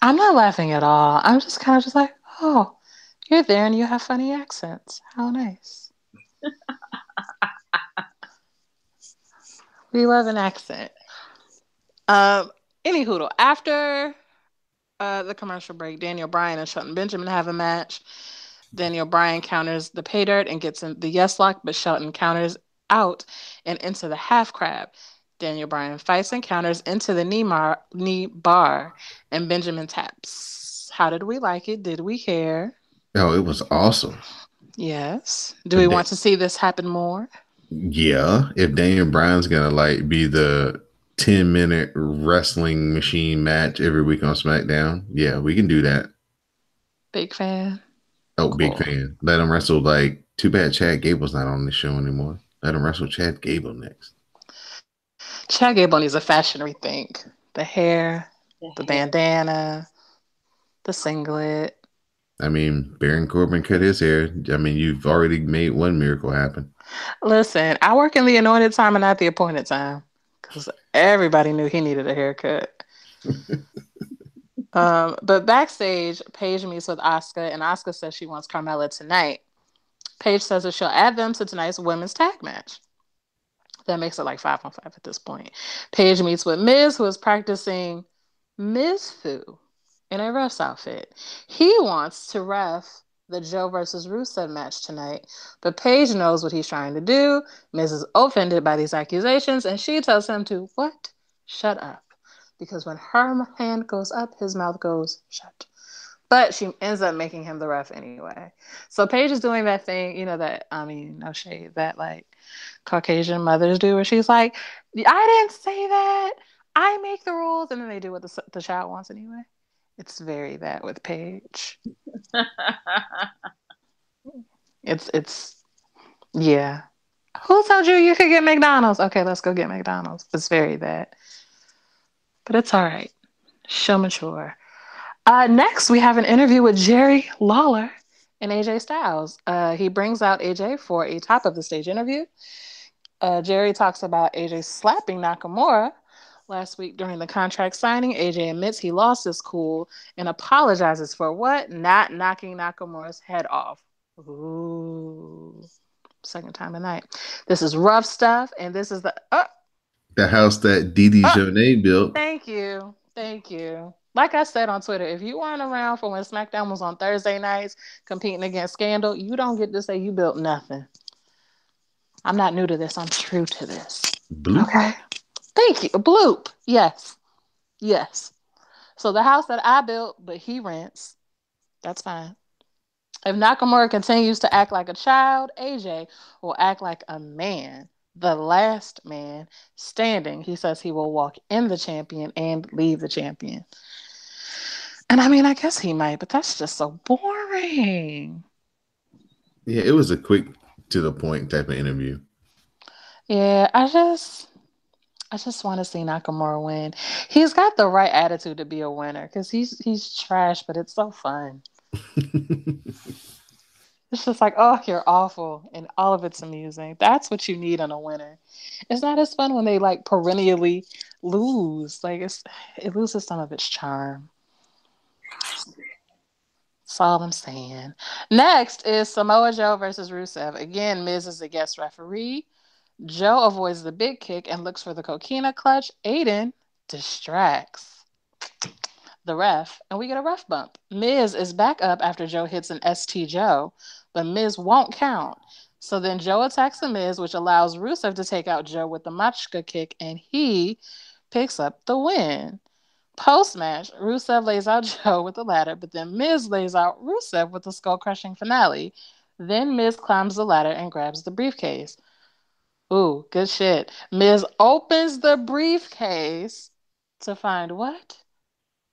I'm not laughing at all. I'm just kind of just like, oh, you're there and you have funny accents. How nice. We love an accent. Any hoodle. After the commercial break, Daniel Bryan and Shelton Benjamin have a match. Daniel Bryan counters the pay dirt and gets in the yes lock, but Shelton counters out and into the half crab. Daniel Bryan fights and counters into the knee bar, and Benjamin taps. How did we like it? Did we care? Oh, it was awesome. Yes. Do we want to see this happen more? Yeah. If Daniel Bryan's gonna like be the 10-minute wrestling machine match every week on SmackDown, yeah, we can do that. Big fan. Oh, cool. Big fan. Let him wrestle. Like, too bad Chad Gable's not on the show anymore. Let him wrestle Chad Gable next. Chad Gable needs a fashion rethink. The hair, the bandana, the singlet. I mean, Baron Corbin cut his hair. I mean, you've already made one miracle happen. Listen, I work in the anointed time and not the appointed time, because everybody knew he needed a haircut. But backstage, Paige meets with Asuka, and Asuka says she wants Carmella tonight. Paige says that she'll add them to tonight's women's tag match. That makes it like 5-on-5 at this point. Paige meets with Miz, who is practicing Miz Fu in a ref's outfit. He wants to ref the Joe versus Rusev match tonight, but Paige knows what he's trying to do. Miz is offended by these accusations, and she tells him to, what? Shut up. Because when her hand goes up, his mouth goes shut. But she ends up making him the ref anyway. So Paige is doing that thing, no shade, that like Caucasian mothers do, where she's like, I didn't say that. I make the rules. And then they do what the child wants anyway. It's very that with Paige. It's yeah. Who told you could get McDonald's? Okay, let's go get McDonald's. It's very that. But it's all right. She'll mature. Next, we have an interview with Jerry Lawler and AJ Styles. He brings out AJ for a top of the stage interview. Jerry talks about AJ slapping Nakamura last week during the contract signing. AJ admits he lost his cool and apologizes for what? Not knocking Nakamura's head off. Ooh. Second time tonight. This is rough stuff, and this is the house that Didi Jonay built. Thank you. Like I said on Twitter, if you weren't around for when SmackDown was on Thursday nights competing against Scandal, you don't get to say you built nothing. I'm not new to this. I'm true to this. Bloop. Okay. Thank you. Bloop. Yes. So the house that I built, but he rents, that's fine. If Nakamura continues to act like a child, AJ will act like a man. The last man standing. He says he will walk in the champion and leave the champion. And I mean, I guess he might, but that's just so boring. Yeah, it was a quick to the point type of interview. Yeah, I just want to see Nakamura win. He's got the right attitude to be a winner because he's trash, but it's so fun. It's just like, oh, you're awful, and all of it's amusing. That's what you need in a winner. It's not as fun when they like perennially lose. Like it loses some of its charm. That's all I'm saying. Next is Samoa Joe versus Rusev. Again, Miz is the guest referee. Joe avoids the big kick and looks for the coquina clutch. Aiden distracts the ref, and we get a ref bump. Miz is back up after Joe hits an ST Joe, but Miz won't count. So then Joe attacks the Miz, which allows Rusev to take out Joe with the Machka kick, and he picks up the win. Post match, Rusev lays out Joe with the ladder, but then Miz lays out Rusev with the skull crushing finale. Then Miz climbs the ladder and grabs the briefcase. Ooh, good shit. Miz opens the briefcase to find what?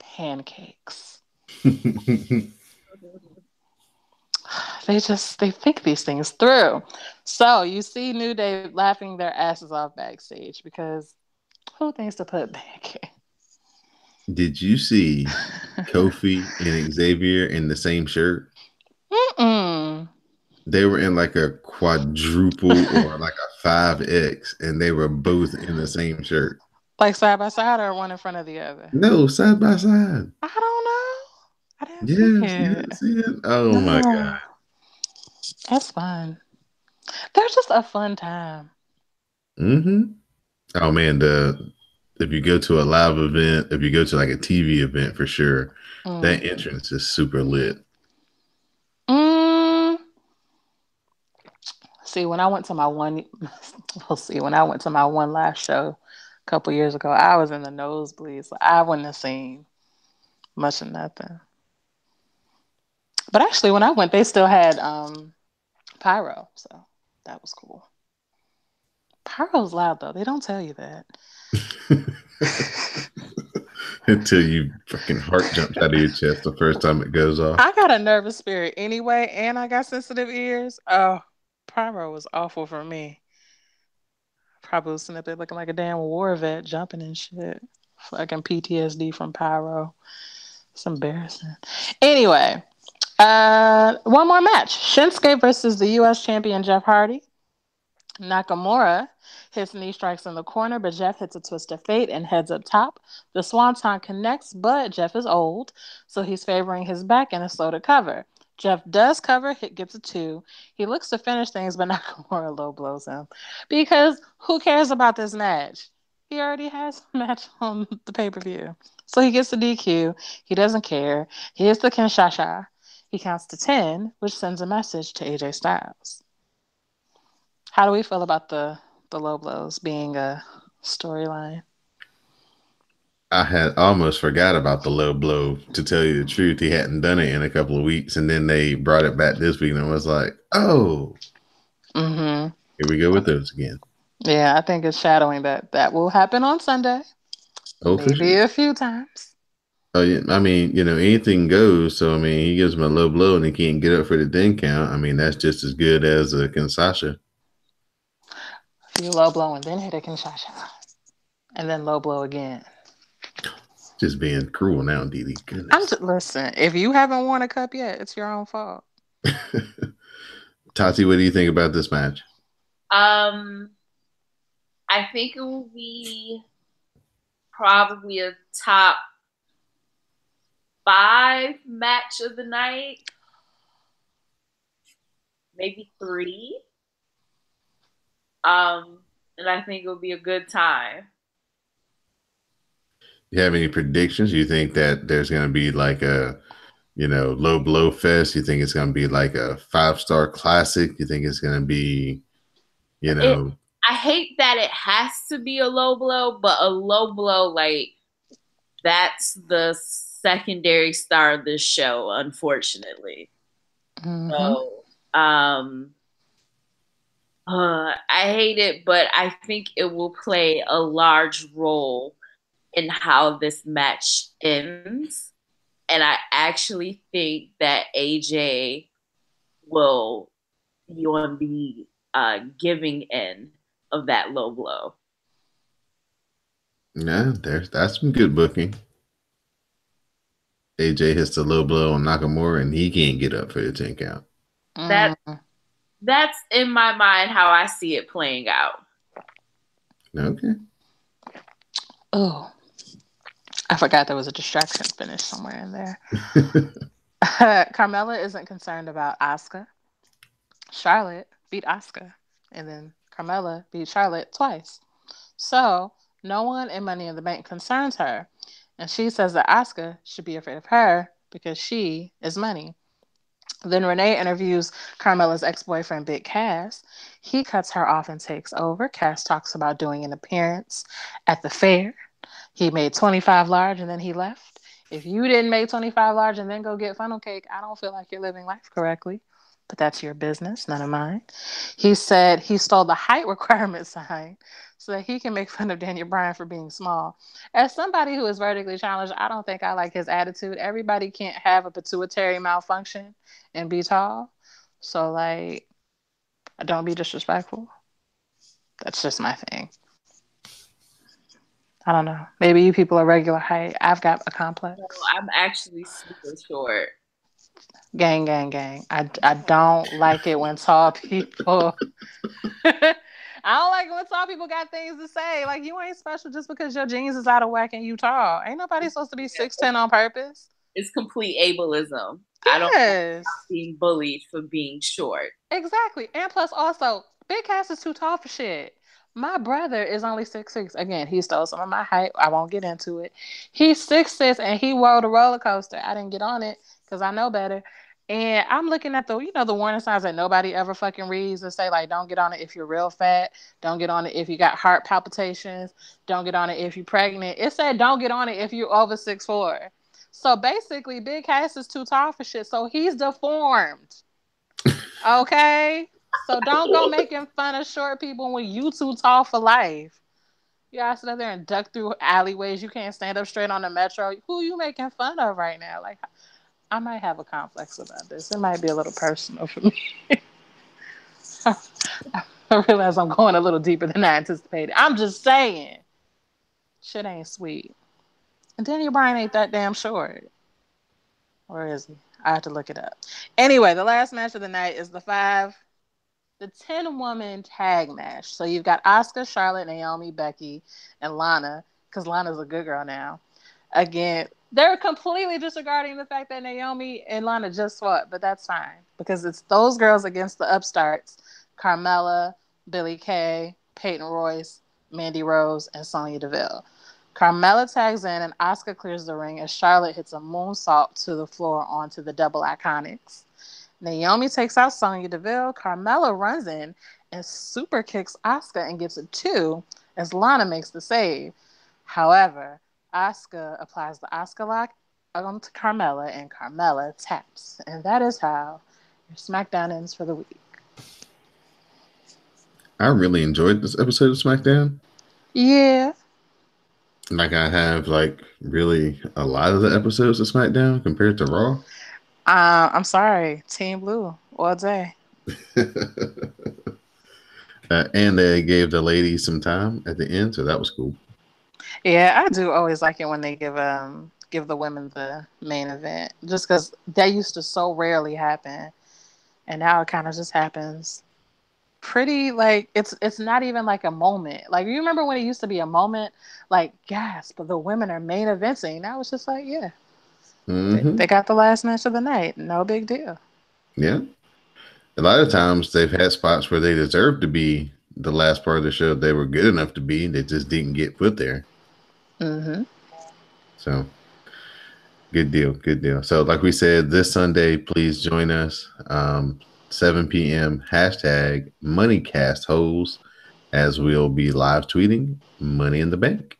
Pancakes. They think these things through. So you see New Day laughing their asses off backstage because who thinks to put pancakes? Did you see Kofi and Xavier in the same shirt? Mm-mm. They were in like a quadruple or like a 5X, and they were both in the same shirt. Like side by side or one in front of the other? No, side by side. I don't know. I didn't Yes, see you it. didn't see it? Oh my No. God. That's fun. They're just a fun time. Mm-hmm. Oh man, if you go to a live event, if you go to like a TV event for sure, that entrance is super lit. Mm. See, when I went to my one, we'll see. When I went to my one last show a couple years ago, I was in the nosebleeds. So I wouldn't have seen much of nothing. But actually, when I went, they still had pyro, so that was cool. Pyro's loud though. They don't tell you that. Until you fucking heart jumps out of your chest the first time it goes off. I got a nervous spirit anyway, and I got sensitive ears. Oh, pyro was awful for me. Probably was sitting up there looking like a damn war vet, jumping and shit. Fucking PTSD from pyro. It's embarrassing. Anyway, one more match: Shinsuke versus the U.S. champion Jeff Hardy. Nakamura hits knee strikes in the corner, but Jeff hits a twist of fate and heads up top. The Swanton connects, but Jeff is old, so he's favoring his back and is slow to cover. Jeff does cover, hit gets a 2. He looks to finish things, but Nakamura low blows him. Because who cares about this match? He already has a match on the pay-per-view. So he gets the DQ. He doesn't care. He hits the Kinshasa. He counts to 10, which sends a message to AJ Styles. How do we feel about the low blows being a storyline? I had almost forgot about the low blow. To tell you the truth, he hadn't done it in a couple of weeks, and then they brought it back this week, and I was like, "Oh, here we go with those again." Yeah, I think it's shadowing that will happen on Sunday. Oh, for Maybe sure. a few times. Oh yeah, I mean, anything goes. So I mean, he gives him a low blow, and he can't get up for the 10 count. I mean, that's just as good as a Kansasha. A few low blow and then hit a Kinshasa. And then low blow again. Just being cruel now, Didi. Goodness. Listen, if you haven't won a cup yet, it's your own fault. Tati, what do you think about this match? I think it will be probably a top 5 match of the night. Maybe 3. And I think it'll be a good time. You have any predictions? You think that there's going to be like a, low blow fest? You think it's going to be like a 5-star classic? You think it's going to be, I hate that it has to be a low blow, but a low blow, like, that's the secondary star of this show, unfortunately. So, I hate it, but I think it will play a large role in how this match ends. And I actually think that AJ will be on the giving end of that low blow. Yeah, that's some good booking. AJ hits the low blow on Nakamura, and he can't get up for the 10 count. That Mm. that's in my mind how I see it playing out. Okay. Oh, I forgot there was a distraction finish somewhere in there. Carmella isn't concerned about Asuka. Charlotte beat Asuka, and then Carmella beat Charlotte twice. So no one in Money in the Bank concerns her, and she says that Asuka should be afraid of her because she is money. Then Renee interviews Carmella's ex-boyfriend Big Cass. He cuts her off and takes over. Cass talks about doing an appearance at the fair. He made 25 large and then he left. If you didn't make 25 large and then go get funnel cake, I don't feel like you're living life correctly. But that's your business, none of mine. He said he stole the height requirement sign so that he can make fun of Daniel Bryan for being small. As somebody who is vertically challenged, I don't think I like his attitude. Everybody can't have a pituitary malfunction and be tall. So, like, don't be disrespectful. That's just my thing. I don't know. Maybe you people are regular height. I've got a complex. So I'm actually super short. Gang, gang, gang. I don't like it when tall people. I don't like it when tall people got things to say. Like, you ain't special just because your jeans is out of whack and you tall. Ain't nobody supposed to be 6'10" on purpose. It's complete ableism. I don't like Yes. being bullied for being short. Exactly. And plus, also, Big Cass is too tall for shit. My brother is only 6'6". Again, he stole some of my height. I won't get into it. He's 6'6" and he rode a roller coaster. I didn't get on it because I know better. And I'm looking at the warning signs that nobody ever fucking reads and say, like, don't get on it if you're real fat. Don't get on it if you got heart palpitations. Don't get on it if you're pregnant. It said don't get on it if you're over 6'4". So basically, Big Cass is too tall for shit. So he's deformed. Okay? So don't go making fun of short people when you too tall for life. You gotta sit up there and duck through alleyways. You can't stand up straight on the metro. Who you making fun of right now? Like, I might have a complex about this. It might be a little personal for me. I realize I'm going a little deeper than I anticipated. I'm just saying. Shit ain't sweet. And Daniel Bryan ain't that damn short. Where is he? I have to look it up. Anyway, the last match of the night is the 10-woman tag match. So you've got Asuka, Charlotte, Naomi, Becky, and Lana, because Lana's a good girl now. Again, they're completely disregarding the fact that Naomi and Lana just fought, but that's fine because it's those girls against the upstarts: Carmella, Billie Kay, Peyton Royce, Mandy Rose, and Sonya Deville. Carmella tags in and Asuka clears the ring as Charlotte hits a moonsault to the floor onto the double iconics. Naomi takes out Sonya Deville. Carmella runs in and super kicks Asuka and gets a 2 as Lana makes the save. However, Asuka applies the Asuka lock onto Carmella and Carmella taps. And that is how your SmackDown ends for the week. I really enjoyed this episode of SmackDown. Yeah. Like I have like really a lot of the episodes of SmackDown compared to Raw. I'm sorry, Team Blue all day. And they gave the ladies some time at the end, so that was cool. Yeah, I do always like it when they give the women the main event, just because that used to so rarely happen, and now it kind of just happens. Pretty like it's not even like a moment. Like you remember when it used to be a moment, like gasp, but the women are main eventing. Now it's just like yeah, they got the last match of the night, no big deal. Yeah, a lot of times they've had spots where they deserved to be the last part of the show. They were good enough to be, they just didn't get put there. So good deal, good deal. So like we said, this Sunday, please join us 7 p.m. hashtag MoneyCast holes, as we'll be live tweeting Money in the Bank.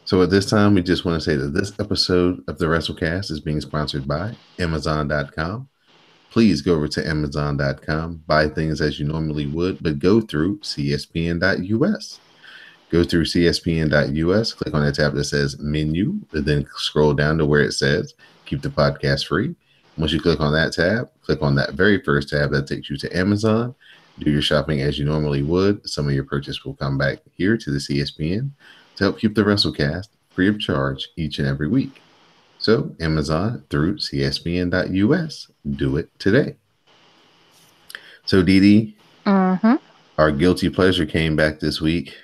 So at this time, we just want to say that this episode of the WrassleCast is being sponsored by Amazon.com. Please go over to Amazon.com, buy things as you normally would, but go through CSPN.us. Go through CSPN.us, click on the tab that says menu, and then scroll down to where it says keep the podcast free. Once you click on that tab, click on that very first tab that takes you to Amazon. Do your shopping as you normally would. Some of your purchase will come back here to the CSPN to help keep the WrassleCast free of charge each and every week. So Amazon through CSPN.us, do it today. So, Dee Dee, Mm-hmm. our guilty pleasure came back this week.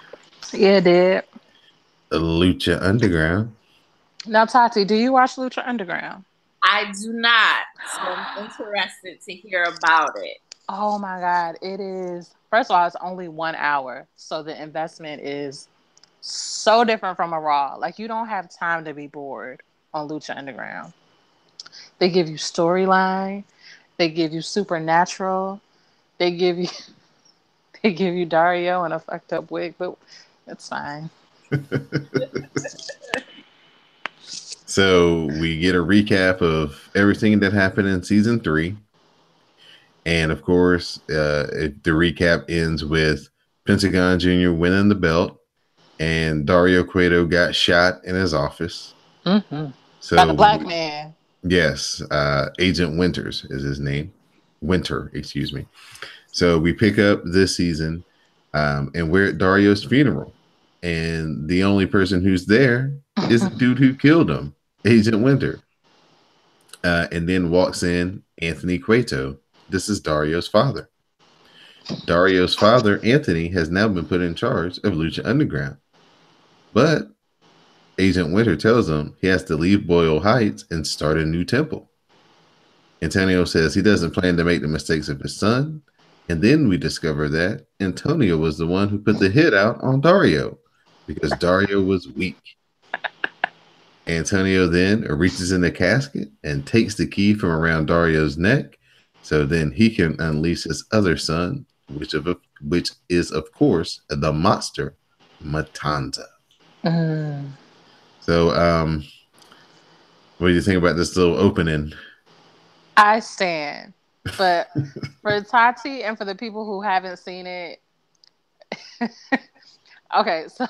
Yeah, it did. Lucha Underground. Now, Tati, do you watch Lucha Underground? I do not, so I'm interested to hear about it. Oh my God. It is, first of all, it's only 1 hour. So the investment is so different from a Raw. Like, you don't have time to be bored on Lucha Underground. They give you storyline, they give you supernatural, they give you they give you Dario in a fucked up wig, but it's fine. So we get a recap of everything that happened in season 3. And of course, the recap ends with Pentagon Jr. winning the belt, and Dario Cueto got shot in his office. Mm-hmm. By the So, black man. yes, Agent Winters is his name. Winter, excuse me. So we pick up this season, and we're at Dario's funeral. And the only person who's there is the dude who killed him, Agent Winter. And then walks in Anthony Cueto. This is Dario's father. Dario's father, Anthony, has now been put in charge of Lucha Underground. But Agent Winter tells him he has to leave Boyle Heights and start a new temple. Antonio says he doesn't plan to make the mistakes of his son. And then we discover that Antonio was the one who put the hit out on Dario because Dario was weak. Antonio then reaches in the casket and takes the key from around Dario's neck so then he can unleash his other son, which is, of course, the monster, Matanza. Mm. So, what do you think about this little opening? I stand. But for Tati and for the people who haven't seen it, okay, so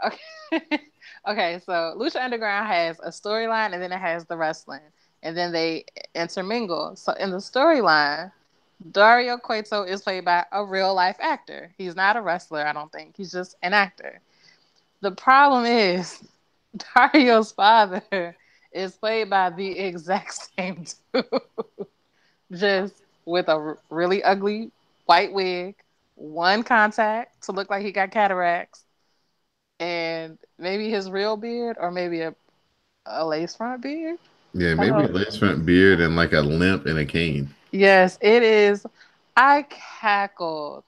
okay. Okay, so Lucha Underground has a storyline and then it has the wrestling. And then they intermingle. So in the storyline, Dario Cueto is played by a real life actor. He's not a wrestler, I don't think. He's just an actor. The problem is Dario's father is played by the exact same dude. Just with a really ugly white wig, one contact to look like he got cataracts, and maybe his real beard or maybe a lace front beard. Yeah, maybe a lace front beard and like a limp and a cane. Yes, it is. I cackled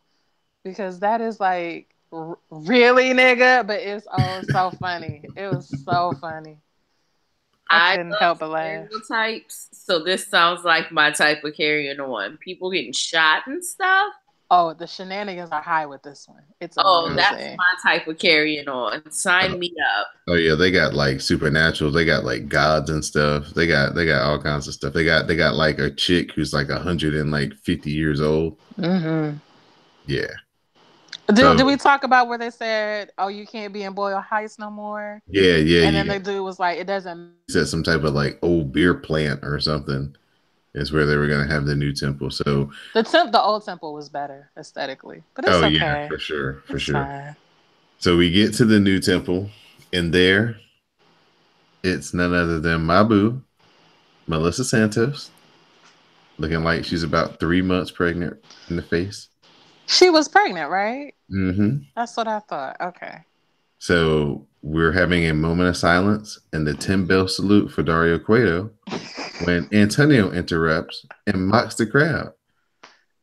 because that is like really nigga, but it's so funny. It was so funny. I couldn't help but laugh. Stereotypes, so this sounds like my type of carrying on. People getting shot and stuff. Oh, the shenanigans are high with this one. It's amazing. That's my type of carrying on. Sign me up. Oh yeah, they got like supernatural. They got like gods and stuff. They got all kinds of stuff. They got like a chick who's like 150 years old. Mm-hmm. Yeah. Did we talk about where they said, "Oh, you can't be in Boyle Heights no more"? Yeah. And then the dude was like, "It doesn't." He said some type of like old beer plant or something is where they were going to have the new temple. So the old temple was better aesthetically, but it's okay. Yeah, for sure. Fine. So we get to the new temple, and there, it's none other than my boo, Melissa Santos, looking like she's about 3 months pregnant in the face. She was pregnant, right? Mm-hmm. That's what I thought. Okay. So we're having a moment of silence and the 10-bell salute for Dario Cueto when Antonio interrupts and mocks the crowd.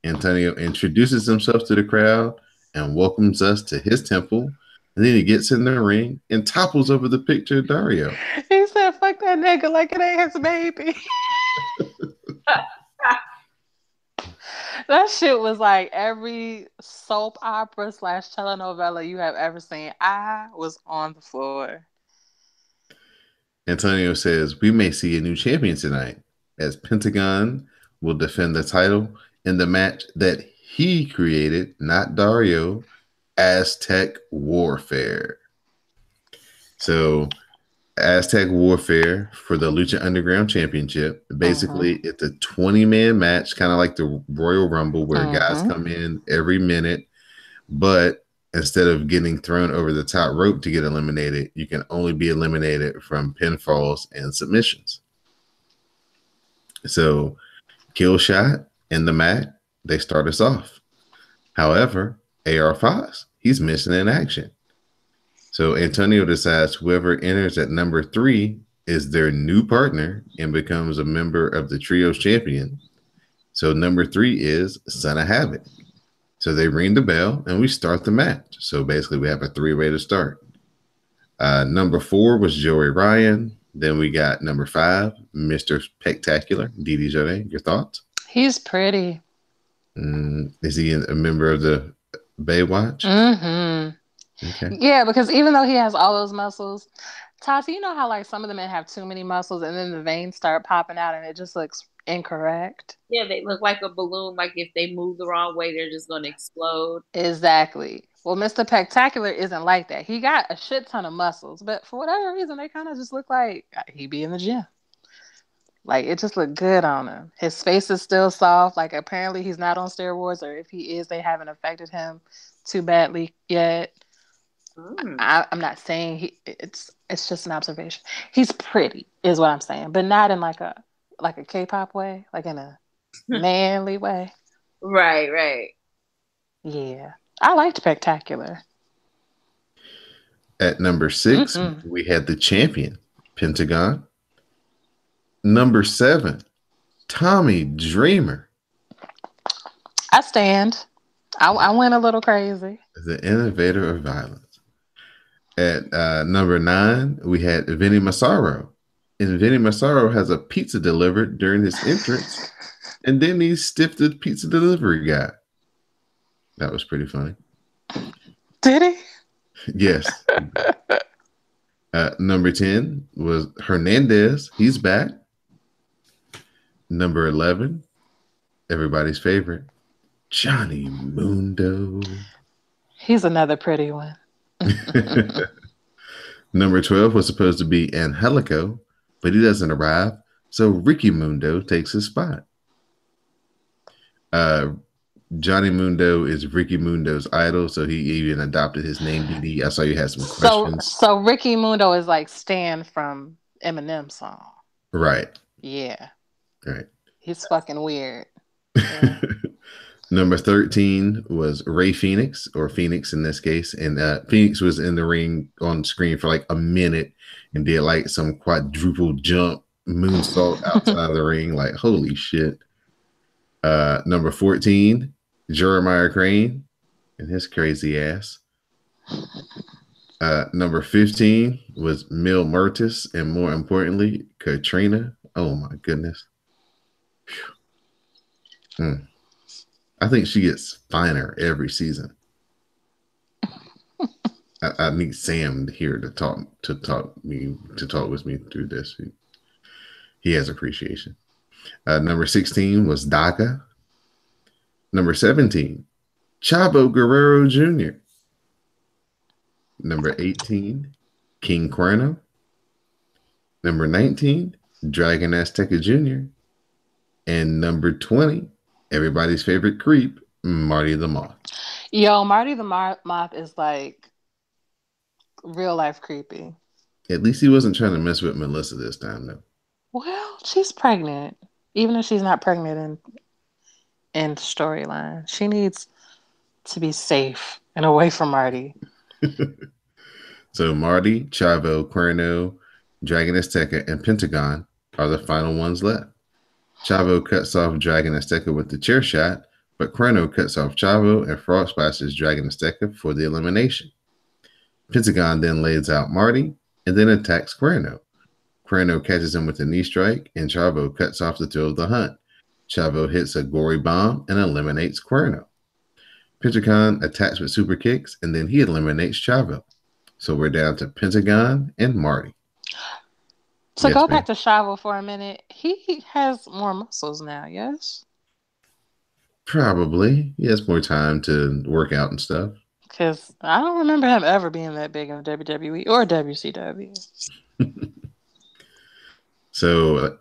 Antonio introduces himself to the crowd and welcomes us to his temple. And then he gets in the ring and topples over the picture of Dario. He said, "Fuck that nigga like it ain't his baby." That shit was like every soap opera / telenovela you have ever seen. I was on the floor. Antonio says, "We may see a new champion tonight, as Pentagon will defend the title in the match that he created, not Dario, Aztec Warfare." So Aztec Warfare for the Lucha Underground Championship. Basically, it's a 20-man match, kind of like the Royal Rumble, where guys come in every minute, but instead of getting thrown over the top rope to get eliminated, you can only be eliminated from pinfalls and submissions. So, kill shot in the mat They start us off. However, AR Fox, he's missing in action. So Antonio decides whoever enters at number 3 is their new partner and becomes a member of the Trios champion. So number 3 is Son of Havoc. So they ring the bell and we start the match. So basically we have a 3-way to start. Number 4 was Joey Ryan. Then we got number 5, Mr. Spectacular, Didi Jode. Your thoughts? He's pretty. Is he a member of the Baywatch? Okay. Yeah, because even though he has all those muscles, Tati, you know how like some of the men have too many muscles and then the veins start popping out and it just looks incorrect? Yeah, they look like a balloon. Like if they move the wrong way, they're just going to explode. Exactly. Well, Mr. Spectacular isn't like that. He got a shit ton of muscles, but for whatever reason, they kind of just look like he be in the gym. Like, it just looked good on him. His face is still soft. Like, apparently he's not on steroids, or if he is, they haven't affected him too badly yet. I'm not saying it's just an observation. He's pretty, is what I'm saying, but not in like a K-pop way, like in a manly way. Right. Yeah. I liked Spectacular. At number 6, we had the champion, Pentagon. Number 7, Tommy Dreamer. I stand. I went a little crazy. The innovator of violence. At number 9, we had Vinny Massaro. And Vinny Massaro has a pizza delivered during his entrance. And then he stiffed the pizza delivery guy. That was pretty funny. Did he? Yes. Number 10 was Hernandez. He's back. Number 11, everybody's favorite, Johnny Mundo. He's another pretty one. Number 12 was supposed to be Angelico, but he doesn't arrive, so Ricky Mundo takes his spot. Johnny Mundo is Ricky Mundo's idol, so he even adopted his name, DD. I saw you had some questions. So Ricky Mundo is like Stan from Eminem's song. Right. Yeah. Right. He's fucking weird. Yeah. Number 13 was Ray Phoenix, or Phoenix in this case. And Phoenix was in the ring on screen for like a minute and did like some quadruple jump moonsault outside the ring. Like, holy shit. Number 14, Jeremiah Crane and his crazy ass. Number 15 was Mil Murtis, and more importantly, Katrina. Oh my goodness. I think she gets finer every season. I need Sam here to talk with me through this. He has appreciation. Number 16 was Daga. Number 17, Chavo Guerrero Jr. Number 18, King Cuerno. Number 19, Dragon Azteca Jr. And number 20, everybody's favorite creep, Marty the Moth. Yo, Marty the Moth is like real life creepy. At least he wasn't trying to mess with Melissa this time, though. Well, she's pregnant. Even if she's not pregnant in storyline, she needs to be safe and away from Marty. So Marty, Chavo, Cuerno, Dragon Azteca, and Pentagon are the final ones left. Chavo cuts off Dragon Azteca with the chair shot, but Cuerno cuts off Chavo and frog splashes Dragon Azteca for the elimination. Pentagon then lays out Marty and then attacks Cuerno. Cuerno catches him with a knee strike, and Chavo cuts off the thrill of the hunt. Chavo hits a gory bomb and eliminates Cuerno. Pentagon attacks with super kicks, and then he eliminates Chavo. So we're down to Pentagon and Marty. So go back to Chavo for a minute. He has more muscles now, yes? Probably. He has more time to work out and stuff. Because I don't remember him ever being that big in WWE or WCW. So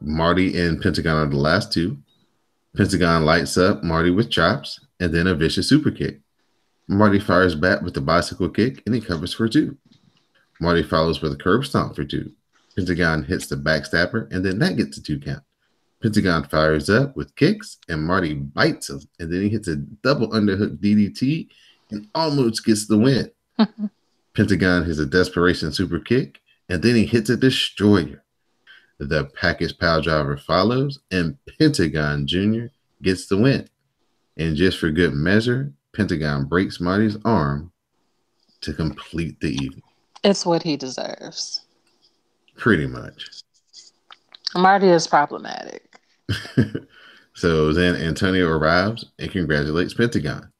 Marty and Pentagon are the last two. Pentagon lights up Marty with chops and then a vicious super kick. Marty fires back with the bicycle kick and he covers for 2. Marty follows with a curb stomp for 2. Pentagon hits the backstabber and then that gets a 2 count. Pentagon fires up with kicks, and Marty bites him, and then he hits a double underhook DDT and almost gets the win. Pentagon hits a desperation super kick, and then he hits a destroyer. The package pile driver follows, and Pentagon Jr. gets the win. And just for good measure, Pentagon breaks Marty's arm to complete the evening. It's what he deserves. Pretty much. Marty is problematic. So then Antonio arrives and congratulates Pentagon.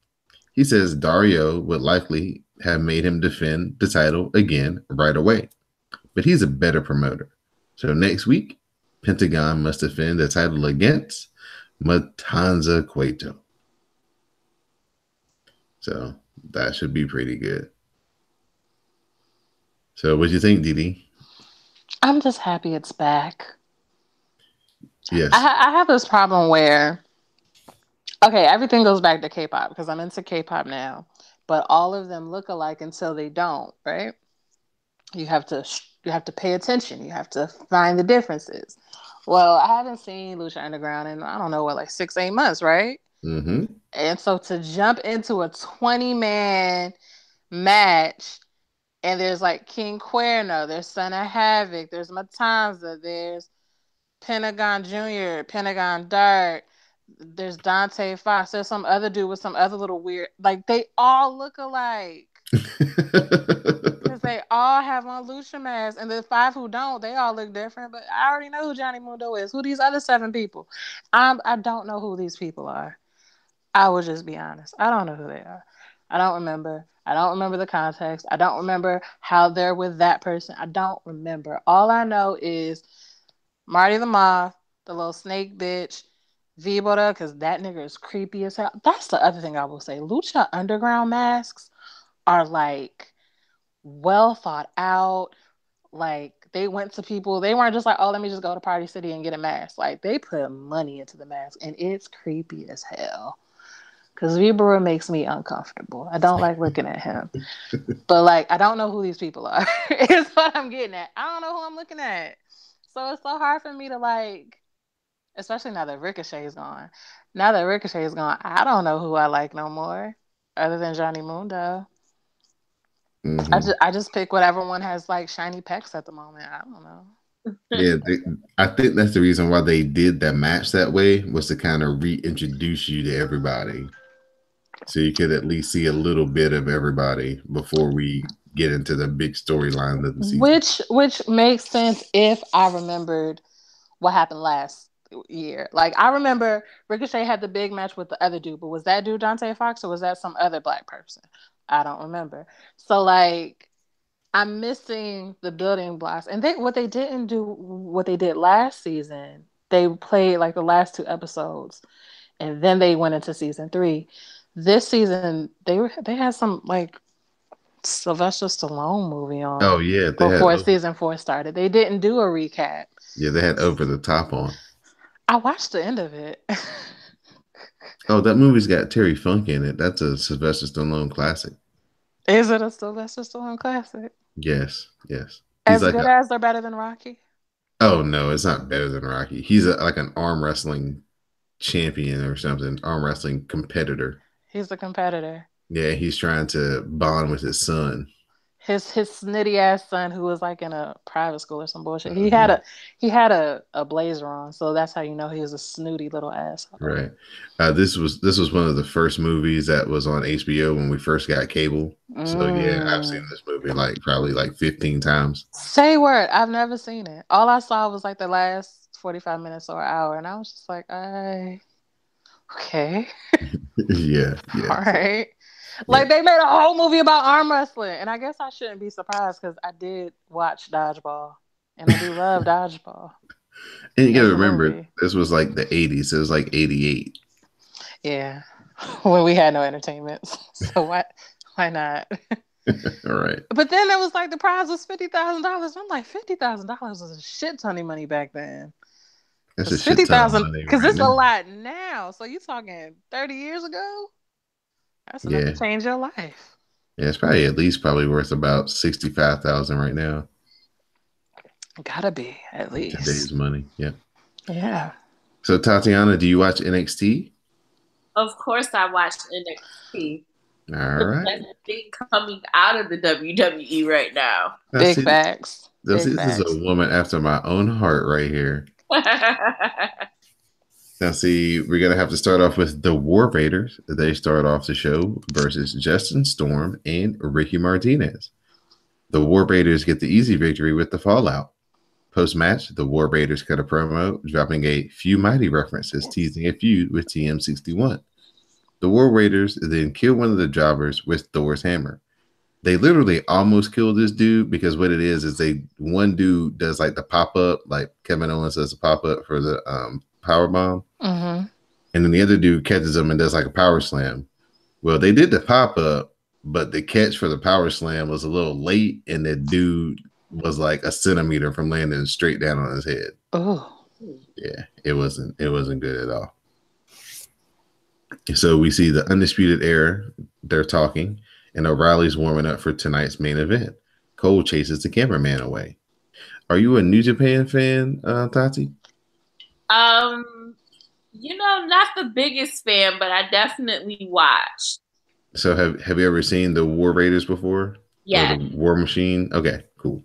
He says Dario would likely have made him defend the title again right away, but he's a better promoter. So next week, Pentagon must defend the title against Matanza Cueto. So that should be pretty good. So what do you think, Didi? I'm just happy it's back. Yes. I have this problem where, okay, everything goes back to K-pop because I'm into K-pop now, but all of them look alike until they don't, right? You have to pay attention. You have to find the differences. Well, I haven't seen Lucha Underground in, I don't know, what, like 6-8 months, right? Mm-hmm. And so to jump into a 20-man match, and there's like King Cuerno, there's Son of Havoc, there's Matanza, there's Pentagon Jr., Pentagon Dark, there's Dante Fox, there's some other dude with some other little weird, like they all look alike. Because they all have on Lucha masks, and the 5 who don't, they all look different. But I already know who Johnny Mundo is. Who these other 7 people? I don't know who these people are. I will just be honest. I don't know who they are. I don't remember. I don't remember the context. I don't remember how they're with that person. I don't remember. All I know is Marty the Moth, the little snake bitch, Vibora, because that nigga is creepy as hell. That's the other thing I will say. Lucha Underground masks are like well thought out. Like they went to people. They weren't just like, oh, let me just go to Party City and get a mask. Like they put money into the mask, and it's creepy as hell. Because Vibora makes me uncomfortable. I don't like looking at him. But, like, I don't know who these people are. Is what I'm getting at. I don't know who I'm looking at. So it's so hard for me to, like, especially now that Ricochet is gone. Now that Ricochet is gone, I don't know who I like no more other than Johnny Mundo. Mm-hmm. I just pick whatever one has, like, shiny pecs at the moment. I don't know. Yeah, I think that's the reason why they did that match that way, was to kind of reintroduce you to everybody. So you could at least see a little bit of everybody before we get into the big storyline of the season. Which makes sense if I remembered what happened last year. Like, I remember Ricochet had the big match with the other dude, but was that dude Dante Fox or was that some other black person? I don't remember. So, like, I'm missing the building blocks. And what they did last season, they played, like, the last 2 episodes, and then they went into season 3. This season, they had some like Sylvester Stallone movie on. Oh yeah, before season 4 started. They didn't do a recap. Yeah, they had Over the Top on. I watched the end of it. Oh, that movie's got Terry Funk in it. That's a Sylvester Stallone classic. Is it a Sylvester Stallone classic? Yes. He's as like good as or better than Rocky? Oh no, it's not better than Rocky. He's like an arm wrestling champion or something, arm wrestling competitor. He's a competitor. Yeah, he's trying to bond with his son. His snitty ass son, who was like in a private school or some bullshit. Mm-hmm. He had a blazer on, so that's how you know he was a snooty little asshole. Right. This was one of the first movies that was on HBO when we first got cable. So yeah, I've seen this movie probably 15 times. Say word, I've never seen it. All I saw was like the last 45 minutes or an hour, and I was just like, okay. yeah. All right. Like, they made a whole movie about arm wrestling. And I guess I shouldn't be surprised because I did watch Dodgeball. And I do love Dodgeball. And you got to remember, this was like the 80s. It was like 88. Yeah. When we had no entertainment. So why not? All right. But then it was like the prize was $50,000. I'm like, $50,000 was a shit ton of money back then. That's a shit ton of money. Because it's a lot now. So you're talking 30 years ago? That's enough to change your life. Yeah, it's probably worth about $65,000 right now. Gotta be, at least. Today's money, yeah. Yeah. So Tatiana, do you watch NXT? Of course, I watch NXT. All The right. best thing coming out of the WWE right now. Now Big see, facts. this Big is facts. a woman after my own heart right here. Now, see, we're going to have to start off with the War Raiders. They start off the show versus Justin Storm and Ricky Martinez. The War Raiders get the easy victory with the fallout. Post match, the War Raiders cut a promo, dropping a few mighty references, teasing a feud with TM61. The War Raiders then kill one of the jobbers with Thor's hammer. They literally almost kill this dude because what it is they one dude does like the pop up, like Kevin Owens does a pop up for the power bomb, Mm-hmm. and then the other dude catches him and does like a power slam. Well, they did the pop up, but the catch for the power slam was a little late, and the dude was like a centimeter from landing straight down on his head. Oh, Yeah, it wasn't good at all. So we see the Undisputed Era. They're talking, and O'Reilly's warming up for tonight's main event. Cole chases the cameraman away. Are you a New Japan fan, Tati? Not the biggest fan, but I definitely watched. So have you ever seen the War Raiders before? Yeah. Or the War Machine? Okay, cool.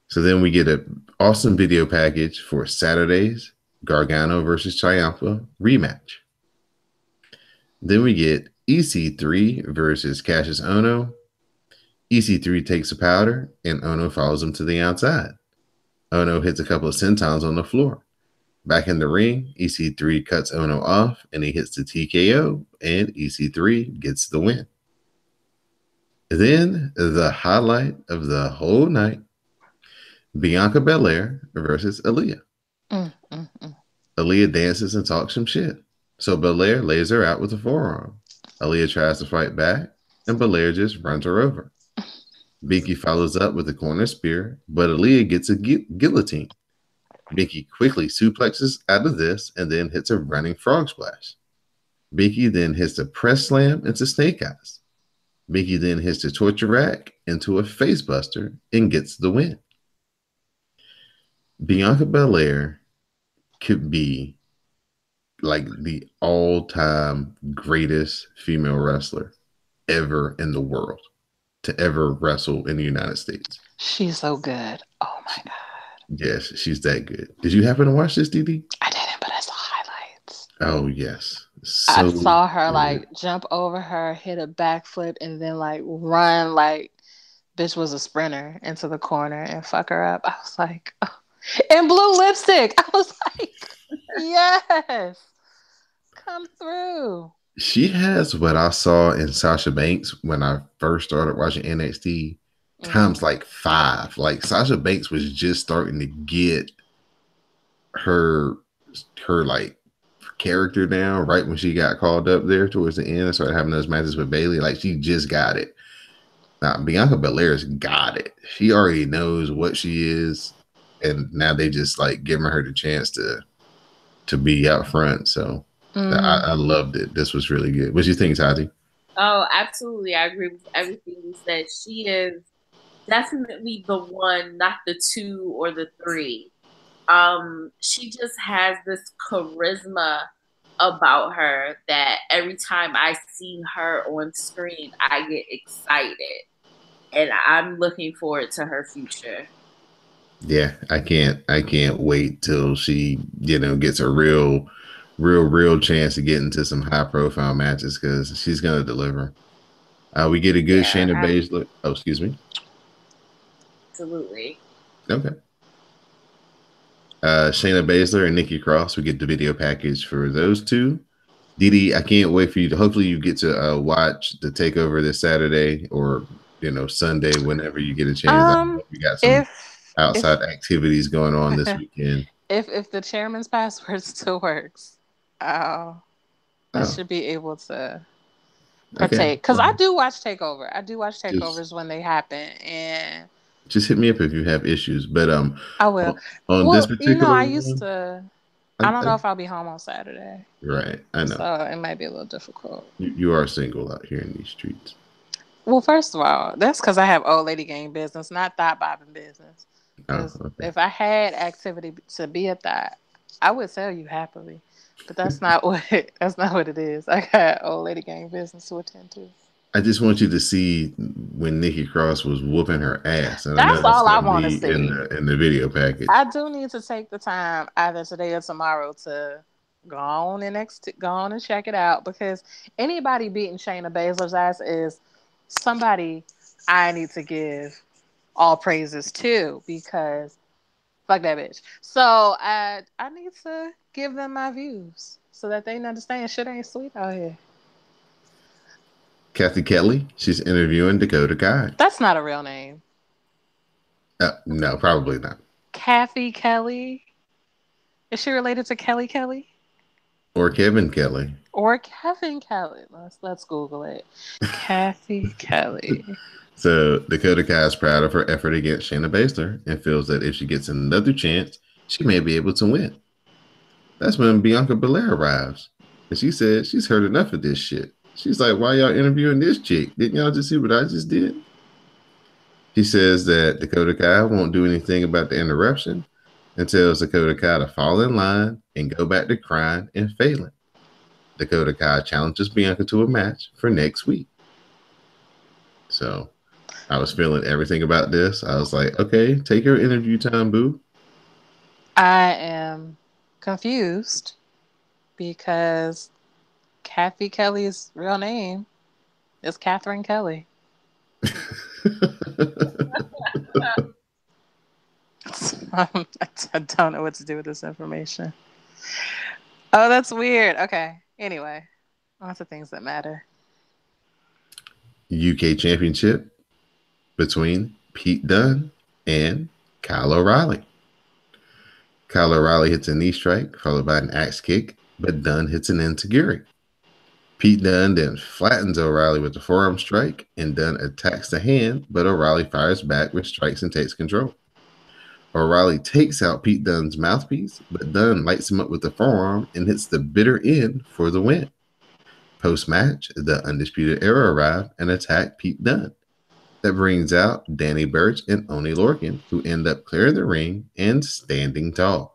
So then we get an awesome video package for Saturday's Gargano versus Ciampa rematch. Then we get EC3 versus Cassius Ohno. EC3 takes a powder, and Ohno follows him to the outside. Ohno hits a couple of sentons on the floor. Back in the ring, EC3 cuts Ohno off, and he hits the TKO, and EC3 gets the win. Then the highlight of the whole night, Bianca Belair versus Aaliyah. Aaliyah dances and talks some shit. So Belair lays her out with a forearm. Aaliyah tries to fight back, and Belair just runs her over. Binky follows up with a corner spear, but Aaliyah gets a guillotine. Binky quickly suplexes out of this and then hits a running frog splash. Binky then hits a press slam into Snake Eyes. Binky then hits the torture rack into a facebuster and gets the win. Bianca Belair could be like the all-time greatest female wrestler ever in the world to ever wrestle in the United States. she's so good. Oh my god. Yes, she's that good. Did you happen to watch this, DD? I didn't, but I saw highlights. Oh, yes. I saw her like jump over her, hit a backflip, and then like run like bitch was a sprinter into the corner and fuck her up. I was like, oh. And blue lipstick. I was like, yes, come through. She has what I saw in Sasha Banks when I first started watching NXT times like 5. Like Sasha Banks was just starting to get her like character down right when she got called up there towards the end and started having those matches with Bayley. Like she just got it. Now Bianca Belair's got it. She already knows what she is, and now they just like giving her the chance to be out front. So I loved it. This was really good. What do you think, Tati? Oh, absolutely. I agree with everything you said. She is definitely the one, not the 2 or the 3. She just has this charisma about her that every time I see her on screen, I get excited. And I'm looking forward to her future. Yeah, I can't wait till she, gets a real chance to get into some high profile matches because she's gonna deliver. We get a good Shayna Baszler. Oh, excuse me. Absolutely. Okay. Shayna Baszler and Nikki Cross. We get the video package for those two. Didi, I can't wait for you to. Hopefully, you get to watch the takeover this Saturday or Sunday whenever you get a chance. I know you got some outside activities going on this weekend. If the chairman's password still works, I should be able to partake because I do watch Takeover. I do watch takeovers when they happen, and just hit me up if you have issues. But I will. On this particular, I used to. I don't know if I'll be home on Saturday. Right, I know. So it might be a little difficult. You are single out here in these streets. Well, first of all, that's because I have old lady gang business, not thought bobbing business. Oh, Because okay. if I had activity to be at that, I would tell you happily. But that's not what that's not what it is. I got old lady gang business to attend to. I just want you to see when Nikki Cross was whooping her ass, and I know That's that's all I going to want to be in see. the video package. I do need to take the time either today or tomorrow to go on and check it out because anybody beating Shayna Baszler's ass is somebody I need to give all praises to because fuck that bitch. So I need to give them my views so that they understand shit ain't sweet out here. Kathy Kelly, she's interviewing Dakota Kai. That's not a real name. No, probably not. Kathy Kelly. Is she related to Kelly Kelly? Or Kevin Kelly. Or Kevin Kelly. Let's Google it. Kathy Kelly. So Dakota Kai is proud of her effort against Shayna Baszler and feels that if she gets another chance, she may be able to win. That's when Bianca Belair arrives. And she said she's heard enough of this shit. She's like, why y'all interviewing this chick? Didn't y'all just see what I just did? She says that Dakota Kai won't do anything about the interruption and tells Dakota Kai to fall in line and go back to crying and failing. Dakota Kai challenges Bianca to a match for next week. So I was feeling everything about this. I was like, okay, take your interview time, boo. I am confused because Kathy Kelly's real name is Catherine Kelly. I don't know what to do with this information. Oh, that's weird. Okay. Anyway, lots of things that matter. UK Championship between Pete Dunne and Kyle O'Reilly. Kyle O'Reilly hits a knee strike, followed by an axe kick, but Dunne hits an enziguri. Pete Dunne then flattens O'Reilly with a forearm strike, and Dunne attacks the hand, but O'Reilly fires back with strikes and takes control. O'Reilly takes out Pete Dunne's mouthpiece, but Dunne lights him up with the forearm and hits the bitter end for the win. Post-match, the Undisputed Era arrive and attack Pete Dunne. That brings out Danny Burch and Oney Lorcan, who end up clearing the ring and standing tall.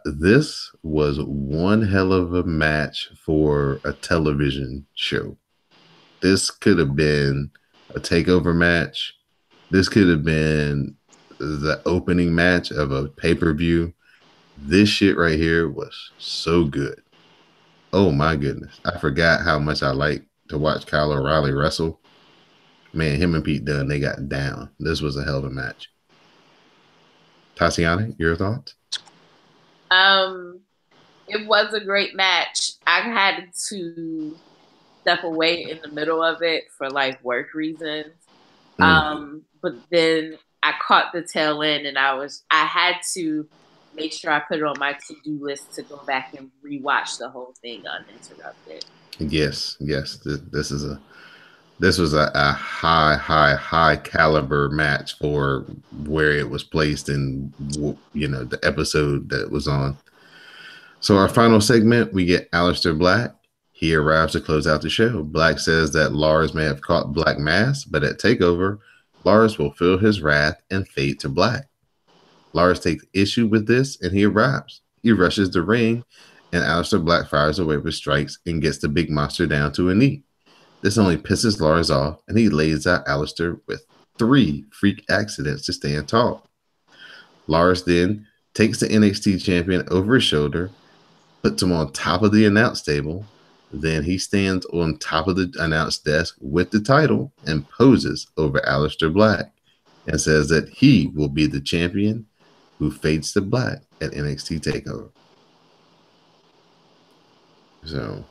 This was one hell of a match for a television show. This could have been a takeover match. This could have been the opening match of a pay-per-view. This shit right here was so good. Oh my goodness. I forgot how much I like to watch Kyle O'Reilly wrestle. Man, him and Pete Dunne, they got down. This was a hell of a match. Tatiana, your thoughts? It was a great match. I had to step away in the middle of it for like work reasons. But then I caught the tail end and I had to make sure I put it on my to-do list to go back and rewatch the whole thing uninterrupted. Yes. This was a high caliber match for where it was placed in, the episode that it was on. So our final segment, we get Aleister Black. He arrives to close out the show. Black says that Lars may have caught Black Mass, but at TakeOver, Lars will feel his wrath and fade to black. Lars takes issue with this, and he arrives. He rushes the ring, and Aleister Black fires away with strikes and gets the big monster down to a knee. This only pisses Lars off, and he lays out Aleister with 3 freak accidents to stand tall. Lars then takes the NXT champion over his shoulder, puts him on top of the announce table. Then he stands on top of the announce desk with the title and poses over Aleister Black and says that he will be the champion who fades to black at NXT TakeOver. So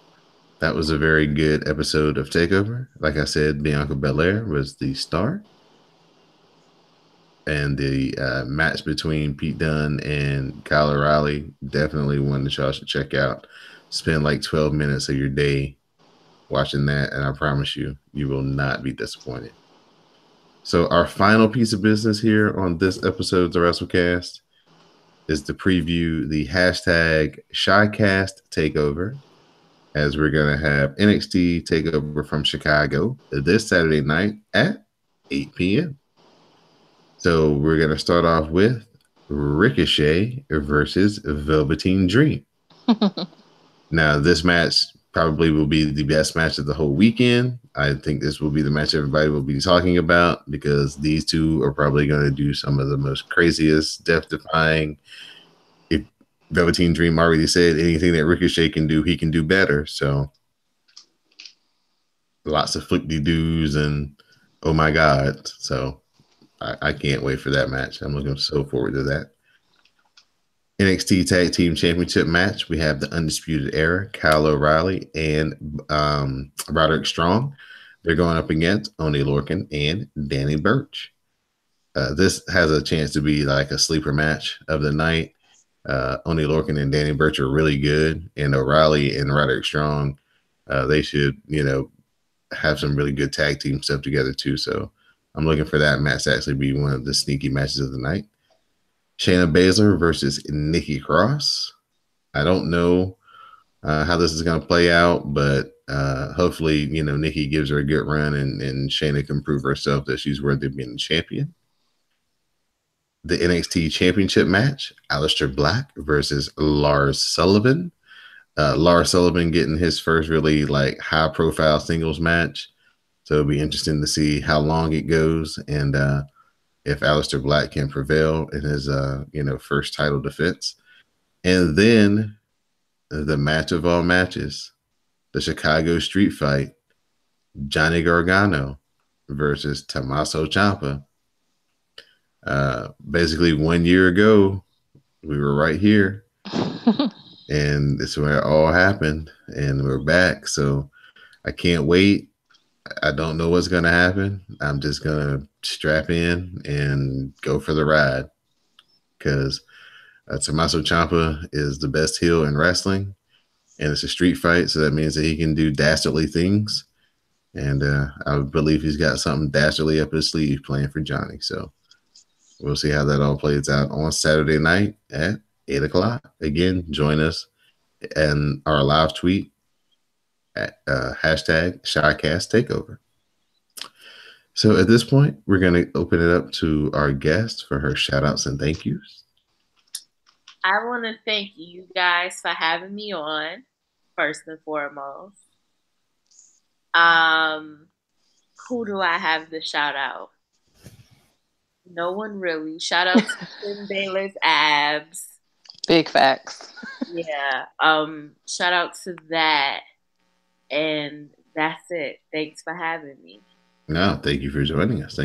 that was a very good episode of TakeOver. Like I said, Bianca Belair was the star. And the match between Pete Dunne and Kyle O'Reilly, definitely one that y'all should check out. Spend like 12 minutes of your day watching that, and I promise you, you will not be disappointed. So our final piece of business here on this episode of the WrassleCast is to preview the hashtag ShyCast TakeOver, as we're going to have NXT TakeOver from Chicago this Saturday night at 8 p.m. So we're gonna start off with Ricochet versus Velveteen Dream. Now, this match probably will be the best match of the whole weekend. I think this will be the match everybody will be talking about because these two are probably going to do some of the most craziest, death-defying. If Velveteen Dream already said anything that Ricochet can do, he can do better. So lots of flick-de-doos and oh my God. So I can't wait for that match. I'm looking so forward to that. NXT Tag Team Championship match. We have the Undisputed Era, Kyle O'Reilly and Roderick Strong. They're going up against Oney Lorcan and Danny Burch. This has a chance to be like a sleeper match of the night. Oney Lorcan and Danny Burch are really good, and O'Reilly and Roderick Strong, they should, have some really good tag team stuff together too. So I'm looking for that match to actually be one of the sneaky matches of the night. Shayna Baszler versus Nikki Cross. I don't know how this is going to play out, but hopefully, Nikki gives her a good run and Shayna can prove herself that she's worthy of being the champion. The NXT Championship match, Aleister Black versus Lars Sullivan. Lars Sullivan getting his first really high-profile singles match. So it'll be interesting to see how long it goes and if Aleister Black can prevail in his first title defense. And then the match of all matches, the Chicago Street Fight, Johnny Gargano versus Tommaso Ciampa. Basically 1 year ago, we were right here. And this is where it all happened. And we're back. So I can't wait. I don't know what's going to happen. I'm just going to strap in and go for the ride because Tommaso Ciampa is the best heel in wrestling, and it's a street fight, so that means that he can do dastardly things, and I believe he's got something dastardly up his sleeve playing for Johnny, so we'll see how that all plays out on Saturday night at 8 o'clock. Again, join us and our live tweet at hashtag ShyCast Takeover. So at this point, we're going to open it up to our guest for her shout outs and thank yous. I want to thank you guys for having me on, first and foremost. Who do I have to shout out? No one really. Shout out to Finn Balor's abs. Big facts. Yeah. Shout out to that. And that's it. Thanks for having me. No, thank you for joining us.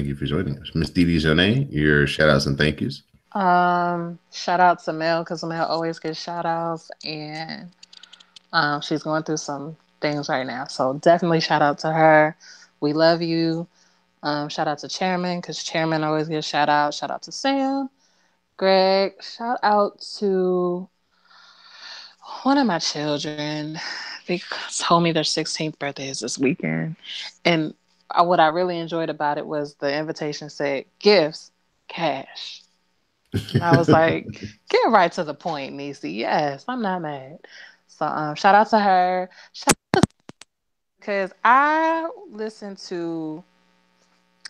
Miss Dee Dee's your name. Your shout outs and thank yous. Shout out to Mel because Mel always gets shout outs and she's going through some things right now. So definitely shout out to her. We love you. Shout out to Chairman because Chairman always gets shout out. Shout out to Sam, Greg. Shout out to one of my children. They told me their 16th birthday is this weekend. And what I really enjoyed about it was the invitation said gifts, cash. And I was like, get right to the point, Niecy. Yes, I'm not mad. So shout out to her. Because I listened to,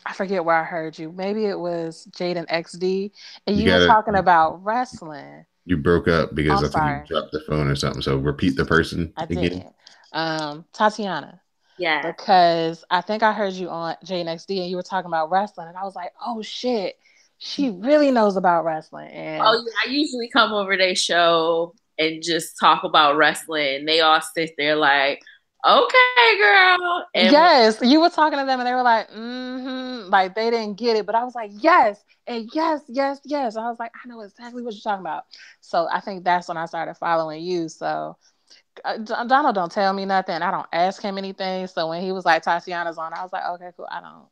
I forget where I heard you. Maybe it was Jaden XD. And you were talking about wrestling. You broke up because I think you dropped the phone or something. So repeat the person again. Tatiana. Yeah. Because I think I heard you on Jaden XD and you were talking about wrestling. And I was like, oh, shit. She really knows about wrestling. And I usually come over their show and just talk about wrestling. They all sit there like, okay, girl. And yes, you were talking to them and they were like, mm-hmm. Like they didn't get it. But I was like, yes, and yes. And I was like, I know exactly what you're talking about. So I think that's when I started following you. So Donald don't tell me nothing. I don't ask him anything. So when he was like, Tatiana's on, I was like, okay, cool. I don't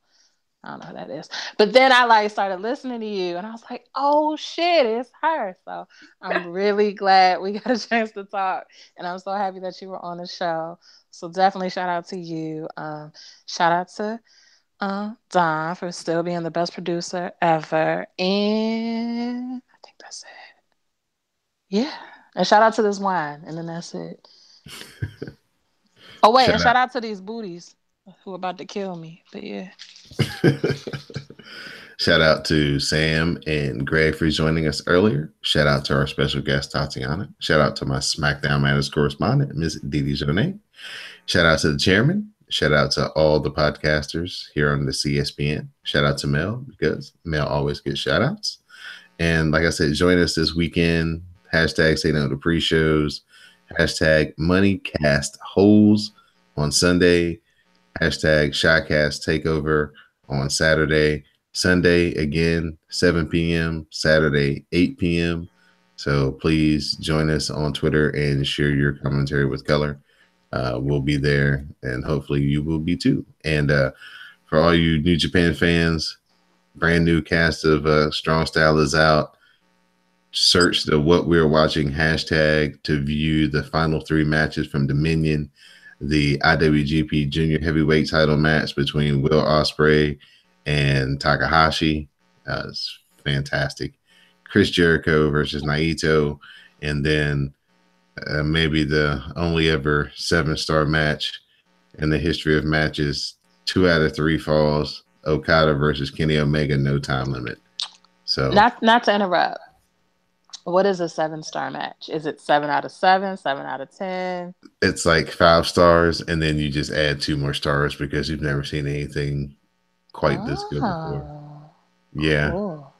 know who that is. But then I started listening to you and I was like, oh shit, it's her. So I'm really glad we got a chance to talk. And I'm so happy that you were on the show. So definitely shout out to you. Shout out to Don for still being the best producer ever. And I think that's it. Yeah. And shout out to this wine. And then that's it. Oh, wait. Shout out to these booties who are about to kill me. But yeah. Shout out to Sam and Greg for joining us earlier. Shout out to our special guest, Tatiana. Shout out to my SmackDown Matters correspondent, Ms. Didi Jonay. Shout out to the chairman. Shout out to all the podcasters here on the CSPN. Shout out to Mel, because Mel always gets shout outs. And like I said, join us this weekend. Hashtag say no to pre-shows. Hashtag MoneyCast Holes on Sunday. Hashtag ShyCast Takeover on Saturday. Sunday, again, 7 p.m. Saturday, 8 p.m. So please join us on Twitter and share your commentary with color. We'll be there, and hopefully you will be too. And for all you New Japan fans, brand new cast of Strong Style is out. Search the What We're Watching hashtag to view the final 3 matches from Dominion, the IWGP Junior Heavyweight title match between Will Ospreay and Takahashi. It's fantastic. Chris Jericho versus Naito, and then maybe the only ever 7-star match in the history of matches, 2 out of 3 falls. Okada versus Kenny Omega, no time limit. So not to interrupt. What is a 7-star match? Is it 7 out of 7, 7 out of 10? It's like 5 stars, and then you just add 2 more stars because you've never seen anything quite this good before. Yeah. Cool.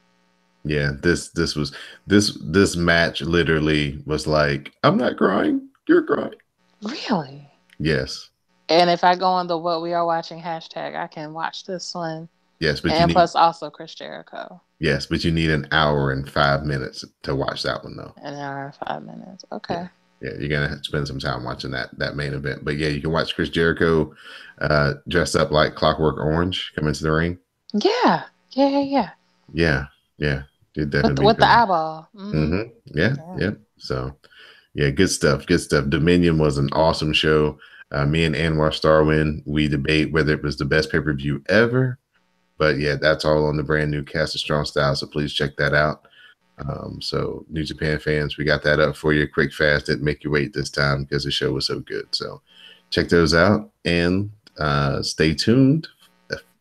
Yeah. This match literally was like, I'm not crying, you're crying. Really? Yes. And if I go on the What We Are Watching hashtag, I can watch this one. Yes, but and plus also Chris Jericho. Yes, but you need an hour and 5 minutes to watch that one, though. An hour and 5 minutes. Okay. Yeah, you're gonna have to spend some time watching that main event. But yeah, you can watch Chris Jericho dressed up like Clockwork Orange come into the ring. Yeah. Yeah. With the eyeball. Mm-hmm. Yeah. So, yeah, good stuff. Dominion was an awesome show. Me and Anwar Starwin, we debate whether it was the best pay-per-view ever. But yeah, that's all on the brand new cast of Strong Style. So please check that out. So New Japan fans, we got that up for you quick, fast. Didn't make you wait this time because the show was so good. So check those out and stay tuned,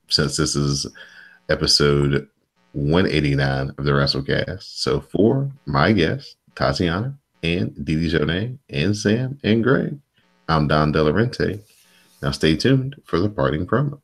since this is episode 189 of the WrassleCast. So for my guests, Tatiana and Didi Jonay and Sam and Greg, I'm Don Delarente. Now stay tuned for the parting promo.